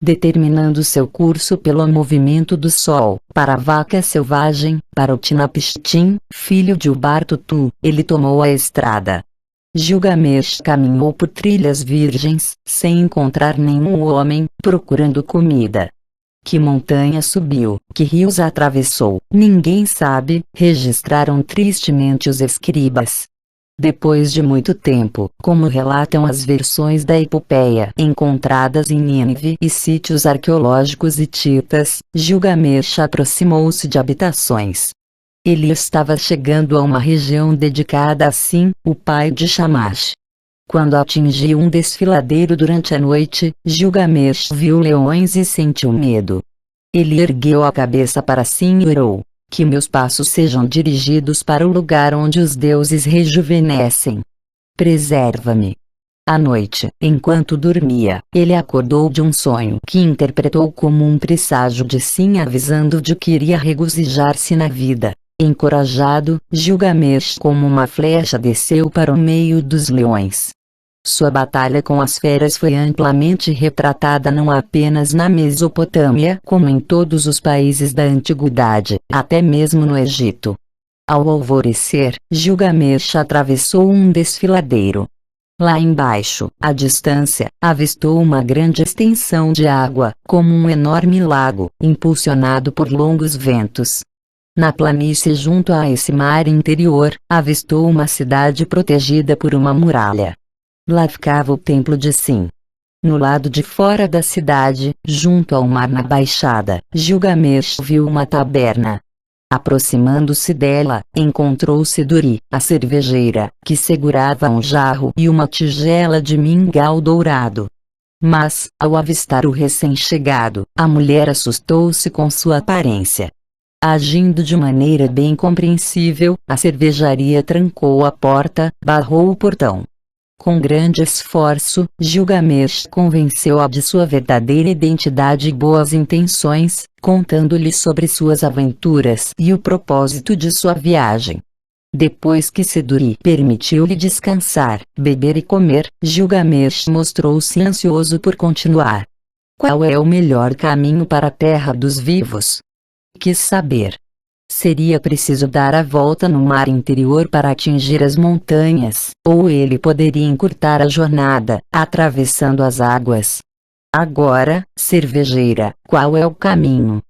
Determinando seu curso pelo movimento do sol, para a vaca selvagem, para o Tinapishtim, filho de Ubartutu, ele tomou a estrada. Gilgamesh caminhou por trilhas virgens, sem encontrar nenhum homem, procurando comida. Que montanha subiu, que rios atravessou, ninguém sabe, registraram tristemente os escribas. Depois de muito tempo, como relatam as versões da epopeia encontradas em Nínive e sítios arqueológicos hititas, Gilgamesh aproximou-se de habitações. Ele estava chegando a uma região dedicada a Sin, o pai de Shamash. Quando atingiu um desfiladeiro durante a noite, Gilgamesh viu leões e sentiu medo. Ele ergueu a cabeça para Sin e orou: que meus passos sejam dirigidos para o lugar onde os deuses rejuvenescem. Preserva-me. À noite, enquanto dormia, ele acordou de um sonho que interpretou como um presságio de Sin avisando de que iria regozijar-se na vida. Encorajado, Gilgamesh como uma flecha desceu para o meio dos leões. Sua batalha com as feras foi amplamente retratada não apenas na Mesopotâmia como em todos os países da antiguidade, até mesmo no Egito. Ao alvorecer, Gilgamesh atravessou um desfiladeiro. Lá embaixo, à distância, avistou uma grande extensão de água, como um enorme lago, impulsionado por longos ventos. Na planície junto a esse mar interior, avistou uma cidade protegida por uma muralha. Lá ficava o templo de Sin. No lado de fora da cidade, junto ao mar na baixada, Gilgamesh viu uma taberna. Aproximando-se dela, encontrou-se Duri, a cervejeira, que segurava um jarro e uma tigela de mingau dourado. Mas, ao avistar o recém-chegado, a mulher assustou-se com sua aparência. Agindo de maneira bem compreensível, a cervejaria trancou a porta, barrou o portão. Com grande esforço, Gilgamesh convenceu-a de sua verdadeira identidade e boas intenções, contando-lhe sobre suas aventuras e o propósito de sua viagem. Depois que Siduri permitiu-lhe descansar, beber e comer, Gilgamesh mostrou-se ansioso por continuar. Qual é o melhor caminho para a terra dos vivos? Quis saber. Seria preciso dar a volta no mar interior para atingir as montanhas, ou ele poderia encurtar a jornada, atravessando as águas. Agora, cervejeira, qual é o caminho?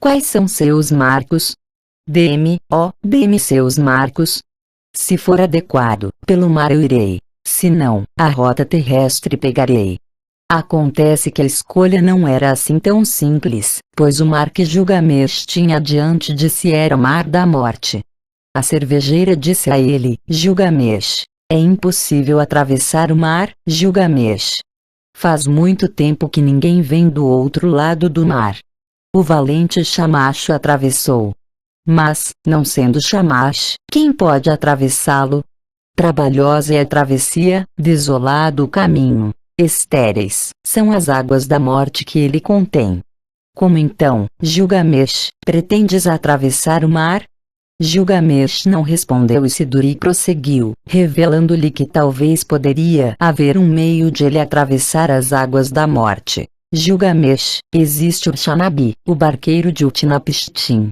Quais são seus marcos? Dê-me seus marcos. Se for adequado, pelo mar eu irei. Se não, a rota terrestre pegarei. Acontece que a escolha não era assim tão simples, pois o mar que Gilgamesh tinha diante de si era o mar da morte. A cervejeira disse a ele: Gilgamesh, é impossível atravessar o mar, Gilgamesh. Faz muito tempo que ninguém vem do outro lado do mar. O valente Shamash atravessou. Mas, não sendo Shamash, quem pode atravessá-lo? Trabalhosa é a travessia, desolado o caminho. Estéreis são as águas da morte que ele contém. Como então, Gilgamesh, pretendes atravessar o mar? Gilgamesh não respondeu e Siduri prosseguiu, revelando-lhe que talvez poderia haver um meio de ele atravessar as águas da morte. Gilgamesh, existe Urshanabi, o barqueiro de Utnapishtim.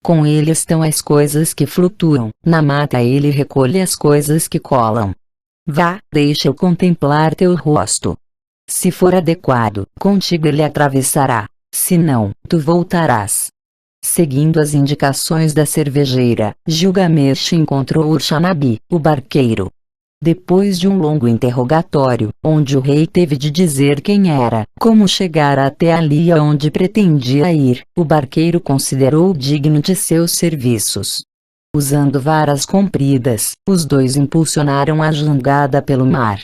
Com ele estão as coisas que flutuam, na mata ele recolhe as coisas que colam. Vá, deixa eu contemplar teu rosto. Se for adequado, contigo ele atravessará. Se não, tu voltarás. Seguindo as indicações da cervejeira, Gilgamesh encontrou Urshanabi, o barqueiro. Depois de um longo interrogatório, onde o rei teve de dizer quem era, como chegar até ali aonde pretendia ir, o barqueiro considerou digno de seus serviços. Usando varas compridas, os dois impulsionaram a jangada pelo mar.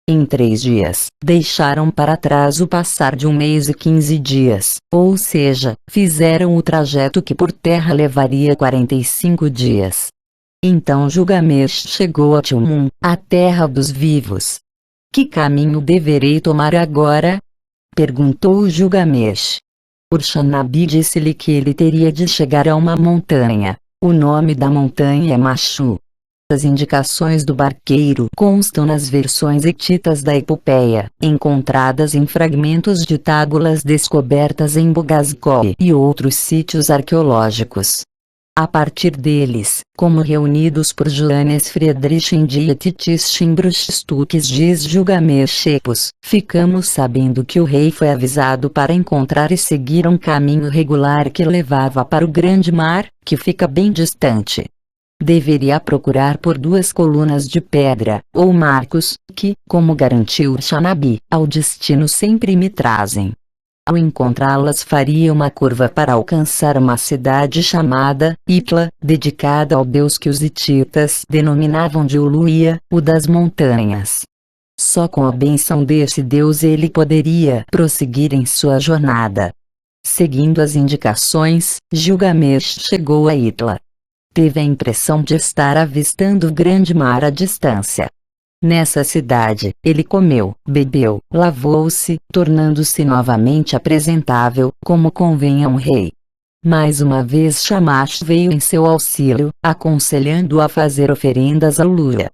Em 3 dias, deixaram para trás o passar de 1 mês e 15 dias, ou seja, fizeram o trajeto que por terra levaria 45 dias. Então Gilgamesh chegou a Tilmun, a terra dos vivos. Que caminho deverei tomar agora? Perguntou Gilgamesh. Urshanabi disse-lhe que ele teria de chegar a uma montanha. O nome da montanha é Machu. As indicações do barqueiro constam nas versões hititas da epopeia, encontradas em fragmentos de tábulas descobertas em Bogazkó e outros sítios arqueológicos. A partir deles, como reunidos por Johannes Friedrich em Dietetis Schimbrustückes diz Gilgamesh, ficamos sabendo que o rei foi avisado para encontrar e seguir um caminho regular que levava para o grande mar, que fica bem distante. Deveria procurar por 2 colunas de pedra, ou marcos, que, como garantiu Urshanabi, ao destino sempre me trazem. Ao encontrá-las faria uma curva para alcançar uma cidade chamada Itla, dedicada ao deus que os hititas denominavam de Uluia, o das montanhas. Só com a bênção desse deus ele poderia prosseguir em sua jornada. Seguindo as indicações, Gilgamesh chegou a Itla. Teve a impressão de estar avistando o grande mar à distância. Nessa cidade, ele comeu, bebeu, lavou-se, tornando-se novamente apresentável, como convém a um rei. Mais uma vez Shamash veio em seu auxílio, aconselhando-o a fazer oferendas a Uluia.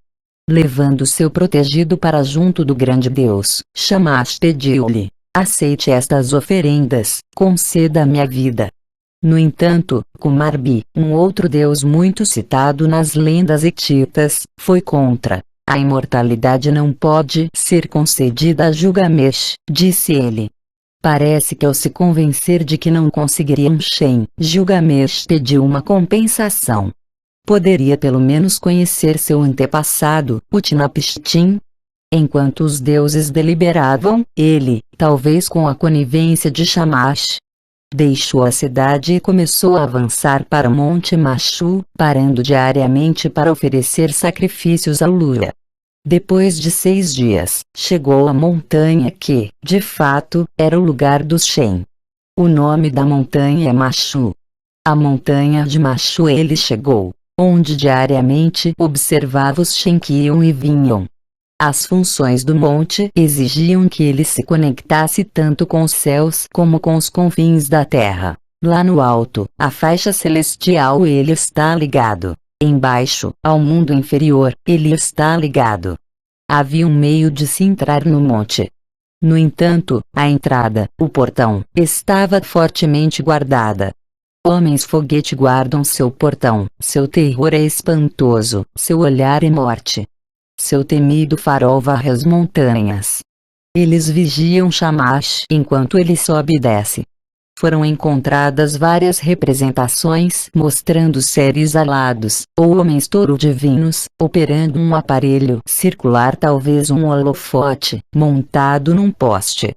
Levando seu protegido para junto do grande Deus, Shamash pediu-lhe: aceite estas oferendas, conceda-me a vida. No entanto, Kumarbi, um outro deus muito citado nas lendas hititas, foi contra. A imortalidade não pode ser concedida a Gilgamesh, disse ele. Parece que ao se convencer de que não conseguiria um Shen, Gilgamesh pediu uma compensação. Poderia pelo menos conhecer seu antepassado, Utnapishtim? Enquanto os deuses deliberavam, ele, talvez com a conivência de Shamash, deixou a cidade e começou a avançar para o Monte Machu, parando diariamente para oferecer sacrifícios a Uluia. Depois de 6 dias, chegou à montanha que, de fato, era o lugar dos Shen. O nome da montanha é Machu. A montanha de Machu ele chegou, onde diariamente observava os Shen que iam e vinham. As funções do monte exigiam que ele se conectasse tanto com os céus como com os confins da terra. Lá no alto, a faixa celestial ele está ligado. Embaixo, ao mundo inferior, ele está ligado. Havia um meio de se entrar no monte. No entanto, a entrada, o portão, estava fortemente guardada. Homens foguete guardam seu portão, seu terror é espantoso, seu olhar é morte. Seu temido farol varre as montanhas. Eles vigiam Shamash enquanto ele sobe e desce. Foram encontradas várias representações mostrando seres alados, ou homens touro divinos, operando um aparelho circular, talvez um holofote, montado num poste.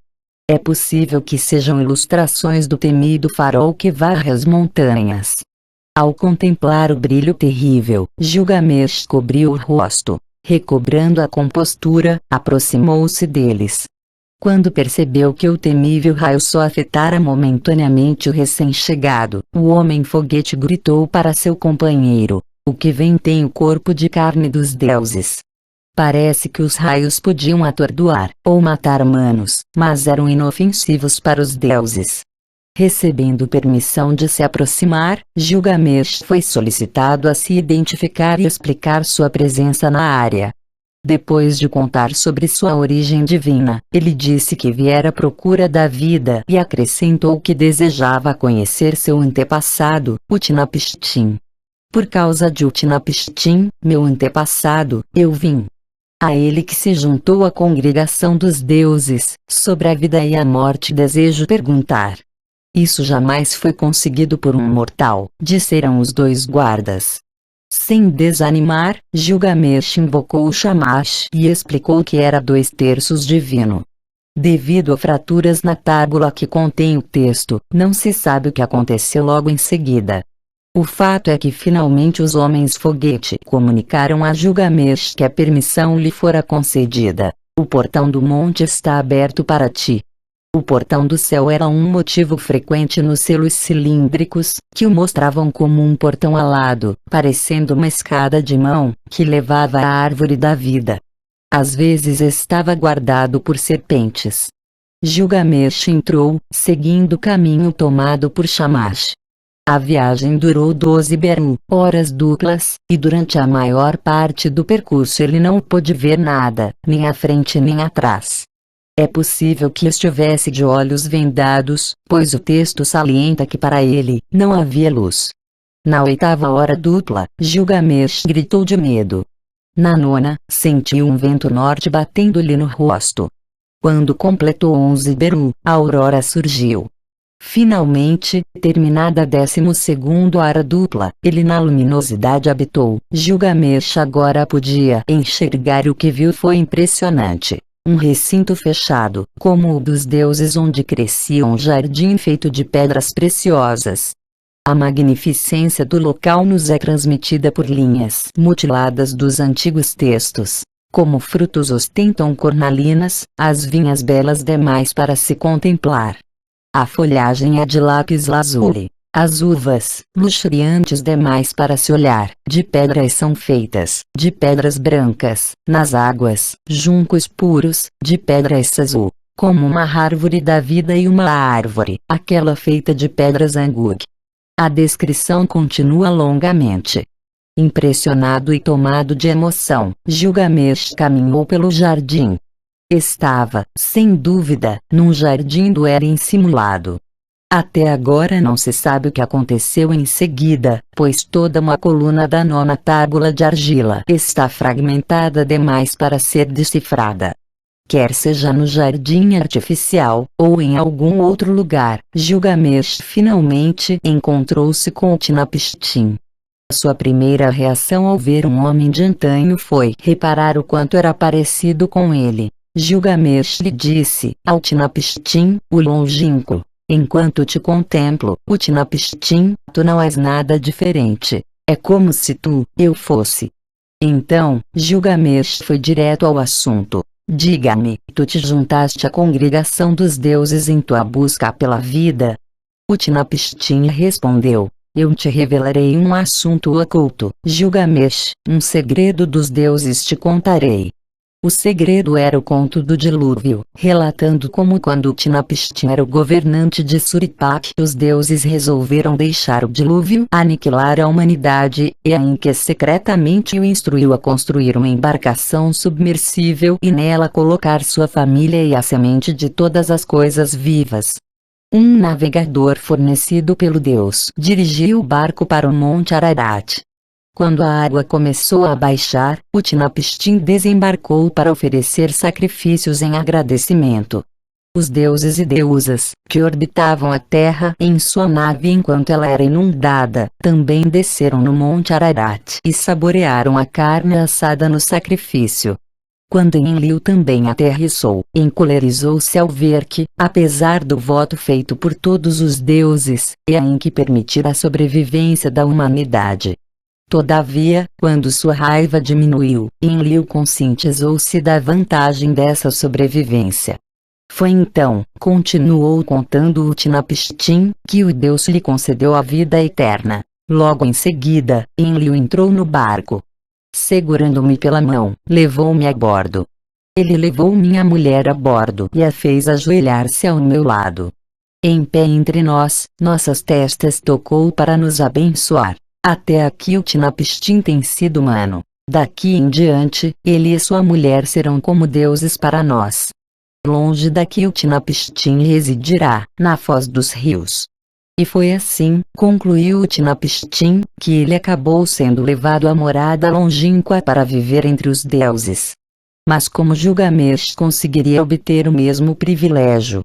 É possível que sejam ilustrações do temido farol que varre as montanhas. Ao contemplar o brilho terrível, Gilgamesh cobriu o rosto. Recobrando a compostura, aproximou-se deles. Quando percebeu que o temível raio só afetara momentaneamente o recém-chegado, o homem foguete gritou para seu companheiro: "O que vem tem o corpo de carne dos deuses." Parece que os raios podiam atordoar, ou matar humanos, mas eram inofensivos para os deuses. Recebendo permissão de se aproximar, Gilgamesh foi solicitado a se identificar e explicar sua presença na área. Depois de contar sobre sua origem divina, ele disse que viera à procura da vida e acrescentou que desejava conhecer seu antepassado, Utnapishtim. "Por causa de Utnapishtim, meu antepassado, eu vim." A ele que se juntou à congregação dos deuses, sobre a vida e a morte desejo perguntar. "Isso jamais foi conseguido por um mortal", disseram os dois guardas. Sem desanimar, Gilgamesh invocou Shamash e explicou que era 2/3 divino. Devido a fraturas na tábua que contém o texto, não se sabe o que aconteceu logo em seguida. O fato é que finalmente os homens foguete comunicaram a Gilgamesh que a permissão lhe fora concedida. "O portão do monte está aberto para ti." O portão do céu era um motivo frequente nos selos cilíndricos, que o mostravam como um portão alado, parecendo uma escada de mão, que levava à árvore da vida. Às vezes estava guardado por serpentes. Gilgamesh entrou, seguindo o caminho tomado por Shamash. A viagem durou 12 beru, horas duplas, e durante a maior parte do percurso ele não pôde ver nada, nem à frente nem atrás. É possível que estivesse de olhos vendados, pois o texto salienta que para ele não havia luz. Na 8ª hora dupla, Gilgamesh gritou de medo. Na 9ª, sentiu um vento norte batendo-lhe no rosto. Quando completou 11 beru, a aurora surgiu. Finalmente, terminada a 12ª hora dupla, ele na luminosidade habitou. Gilgamesh agora podia enxergar e o que viu foi impressionante. Um recinto fechado, como o dos deuses, onde crescia um jardim feito de pedras preciosas. A magnificência do local nos é transmitida por linhas mutiladas dos antigos textos. Como frutos ostentam cornalinas, as vinhas belas demais para se contemplar. A folhagem é de lápis lazuli. As uvas, luxuriantes demais para se olhar, de pedras são feitas, de pedras brancas, nas águas, juncos puros, de pedras sazu, como uma árvore da vida e uma árvore, aquela feita de pedras angug. A descrição continua longamente. Impressionado e tomado de emoção, Gilgamesh caminhou pelo jardim. Estava, sem dúvida, num jardim do Éden simulado. Até agora não se sabe o que aconteceu em seguida, pois toda uma coluna da 9ª tábua de argila está fragmentada demais para ser decifrada. Quer seja no jardim artificial, ou em algum outro lugar, Gilgamesh finalmente encontrou-se com Utnapishtim. Sua primeira reação ao ver um homem de antanho foi reparar o quanto era parecido com ele. Gilgamesh lhe disse a Utnapishtim, o longínquo: "Enquanto te contemplo, Utnapishtim, tu não és nada diferente. É como se eu fosse." Então, Gilgamesh foi direto ao assunto. "Diga-me, tu te juntaste à congregação dos deuses em tua busca pela vida?" Utnapishtim respondeu: "Eu te revelarei um assunto oculto, Gilgamesh, um segredo dos deuses te contarei." O segredo era o conto do dilúvio, relatando como quando Utnapishtim era o governante de Suripak, os deuses resolveram deixar o dilúvio aniquilar a humanidade, e Enki secretamente o instruiu a construir uma embarcação submersível e nela colocar sua família e a semente de todas as coisas vivas. Um navegador fornecido pelo deus dirigiu o barco para o Monte Ararat. Quando a água começou a baixar, Utnapishtim desembarcou para oferecer sacrifícios em agradecimento. Os deuses e deusas, que orbitavam a terra em sua nave enquanto ela era inundada, também desceram no Monte Ararat e saborearam a carne assada no sacrifício. Quando Enlil também aterrissou, encolerizou-se ao ver que, apesar do voto feito por todos os deuses, Enki permitir a sobrevivência da humanidade. Todavia, quando sua raiva diminuiu, Enlil conscientizou-se da vantagem dessa sobrevivência. Foi então, continuou contando Utnapishtim, que o Deus lhe concedeu a vida eterna. Logo em seguida, Enlil entrou no barco. Segurando-me pela mão, levou-me a bordo. Ele levou minha mulher a bordo e a fez ajoelhar-se ao meu lado. Em pé entre nós, nossas testas tocou para nos abençoar. Até aqui Utnapishtim tem sido humano. Daqui em diante, ele e sua mulher serão como deuses para nós. Longe daqui Utnapishtim residirá, na foz dos rios. E foi assim, concluiu Utnapishtim, que ele acabou sendo levado à morada longínqua para viver entre os deuses. Mas como Gilgamesh conseguiria obter o mesmo privilégio?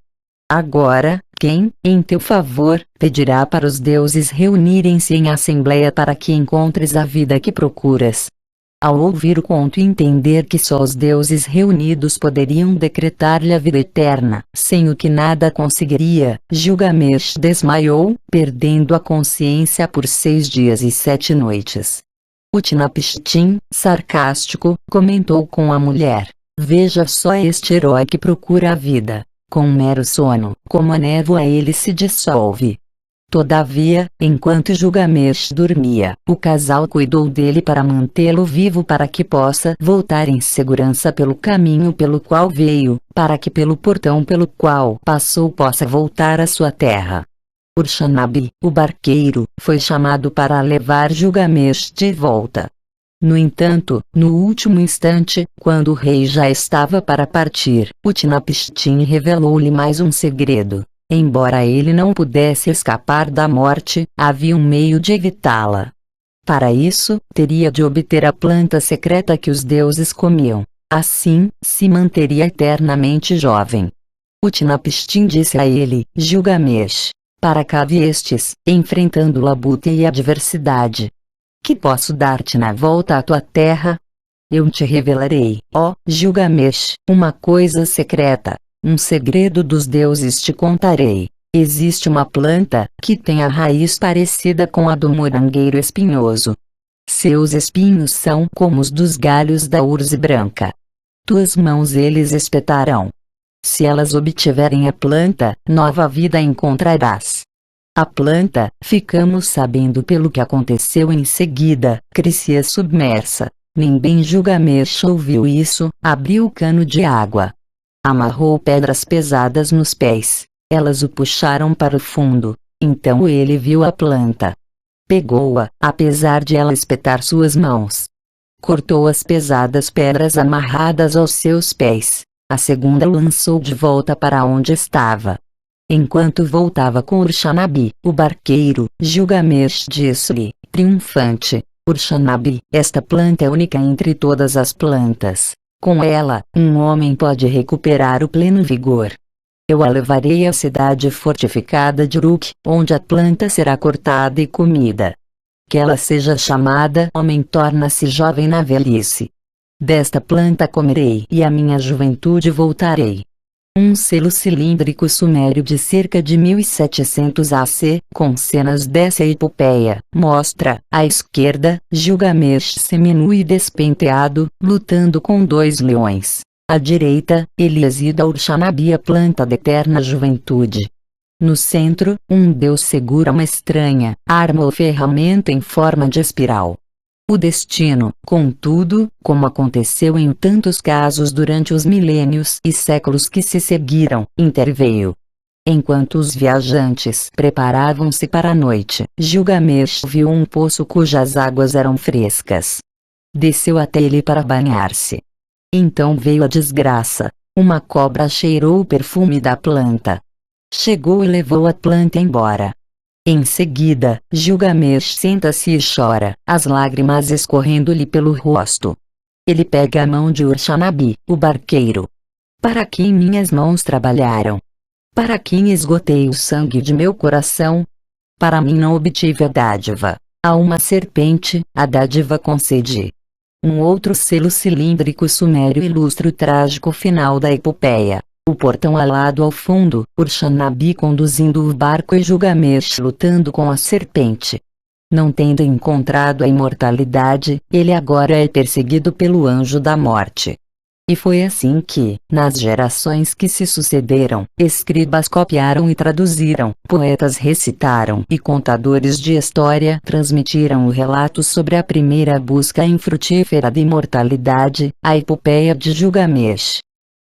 Agora, quem, em teu favor, pedirá para os deuses reunirem-se em assembleia para que encontres a vida que procuras? Ao ouvir o conto e entender que só os deuses reunidos poderiam decretar-lhe a vida eterna, sem o que nada conseguiria, Gilgamesh desmaiou, perdendo a consciência por 6 dias e 7 noites. Utnapishtim, sarcástico, comentou com a mulher: veja só este herói que procura a vida. Com um mero sono, como a névoa ele se dissolve. Todavia, enquanto Gilgamesh dormia, o casal cuidou dele para mantê-lo vivo para que possa voltar em segurança pelo caminho pelo qual veio, para que pelo portão pelo qual passou possa voltar à sua terra. Urshanabi, o barqueiro, foi chamado para levar Gilgamesh de volta. No entanto, no último instante, quando o rei já estava para partir, Utnapishtim revelou-lhe mais um segredo. Embora ele não pudesse escapar da morte, havia um meio de evitá-la. Para isso, teria de obter a planta secreta que os deuses comiam. Assim, se manteria eternamente jovem. Utnapishtim disse a ele: Gilgamesh, para cá viestes, enfrentando labuta e adversidade. Que posso dar-te na volta à tua terra? Eu te revelarei, ó Gilgamesh, uma coisa secreta. Um segredo dos deuses te contarei. Existe uma planta, que tem a raiz parecida com a do morangueiro espinhoso. Seus espinhos são como os dos galhos da urze branca. Tuas mãos eles espetarão. Se elas obtiverem a planta, nova vida encontrarás. A planta, ficamos sabendo pelo que aconteceu em seguida, crescia submersa. Nem bem Gilgamesh ouviu isso, abriu o cano de água. Amarrou pedras pesadas nos pés. Elas o puxaram para o fundo. Então ele viu a planta. Pegou-a, apesar de ela espetar suas mãos. Cortou as pesadas pedras amarradas aos seus pés. A segunda lançou de volta para onde estava. Enquanto voltava com Urshanabi, o barqueiro, Gilgamesh disse-lhe, triunfante: Urshanabi, esta planta é única entre todas as plantas. Com ela, um homem pode recuperar o pleno vigor. Eu a levarei à cidade fortificada de Uruk, onde a planta será cortada e comida. Que ela seja chamada Homem torna-se jovem na velhice. Desta planta comerei e à minha juventude voltarei. Um selo cilíndrico sumério de cerca de 1700 AC, com cenas dessa epopeia, mostra, à esquerda, Gilgamesh seminu e despenteado, lutando com 2 leões. À direita, Eliasida Urshanabi, a planta da eterna juventude. No centro, um deus segura uma estranha arma ou ferramenta em forma de espiral. O destino, contudo, como aconteceu em tantos casos durante os milênios e séculos que se seguiram, interveio. Enquanto os viajantes preparavam-se para a noite, Gilgamesh viu um poço cujas águas eram frescas. Desceu até ele para banhar-se. Então veio a desgraça. Uma cobra cheirou o perfume da planta. Chegou e levou a planta embora. Em seguida, Gilgamesh senta-se e chora, as lágrimas escorrendo-lhe pelo rosto. Ele pega a mão de Urshanabi, o barqueiro. Para quem minhas mãos trabalharam? Para quem esgotei o sangue de meu coração? Para mim não obtive a dádiva. A uma serpente, a dádiva concedi. Um outro selo cilíndrico sumério ilustra o trágico final da epopeia. O portão alado ao fundo, Urshanabi conduzindo o barco e Gilgamesh lutando com a serpente. Não tendo encontrado a imortalidade, ele agora é perseguido pelo anjo da morte. E foi assim que, nas gerações que se sucederam, escribas copiaram e traduziram, poetas recitaram e contadores de história transmitiram o relato sobre a primeira busca infrutífera de imortalidade, a epopeia de Gilgamesh.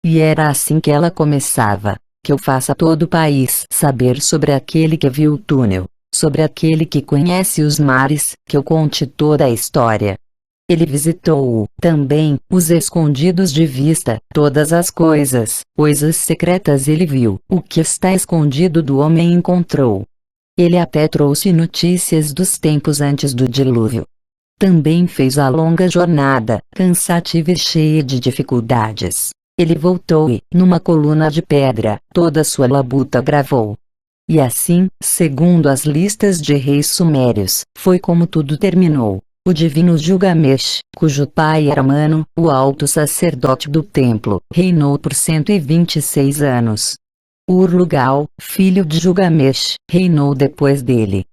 E era assim que ela começava: que eu faça todo o país saber sobre aquele que viu o túnel, sobre aquele que conhece os mares, que eu conte toda a história. Ele visitou, também, os escondidos de vista, todas as coisas secretas ele viu, o que está escondido do homem encontrou. Ele até trouxe notícias dos tempos antes do dilúvio. Também fez a longa jornada, cansativa e cheia de dificuldades. Ele voltou e, numa coluna de pedra, toda sua labuta gravou. E assim, segundo as listas de reis sumérios, foi como tudo terminou. O divino Gilgamesh, cujo pai era Manu, o alto sacerdote do templo, reinou por 126 anos. Ur-Lugal, filho de Gilgamesh, reinou depois dele.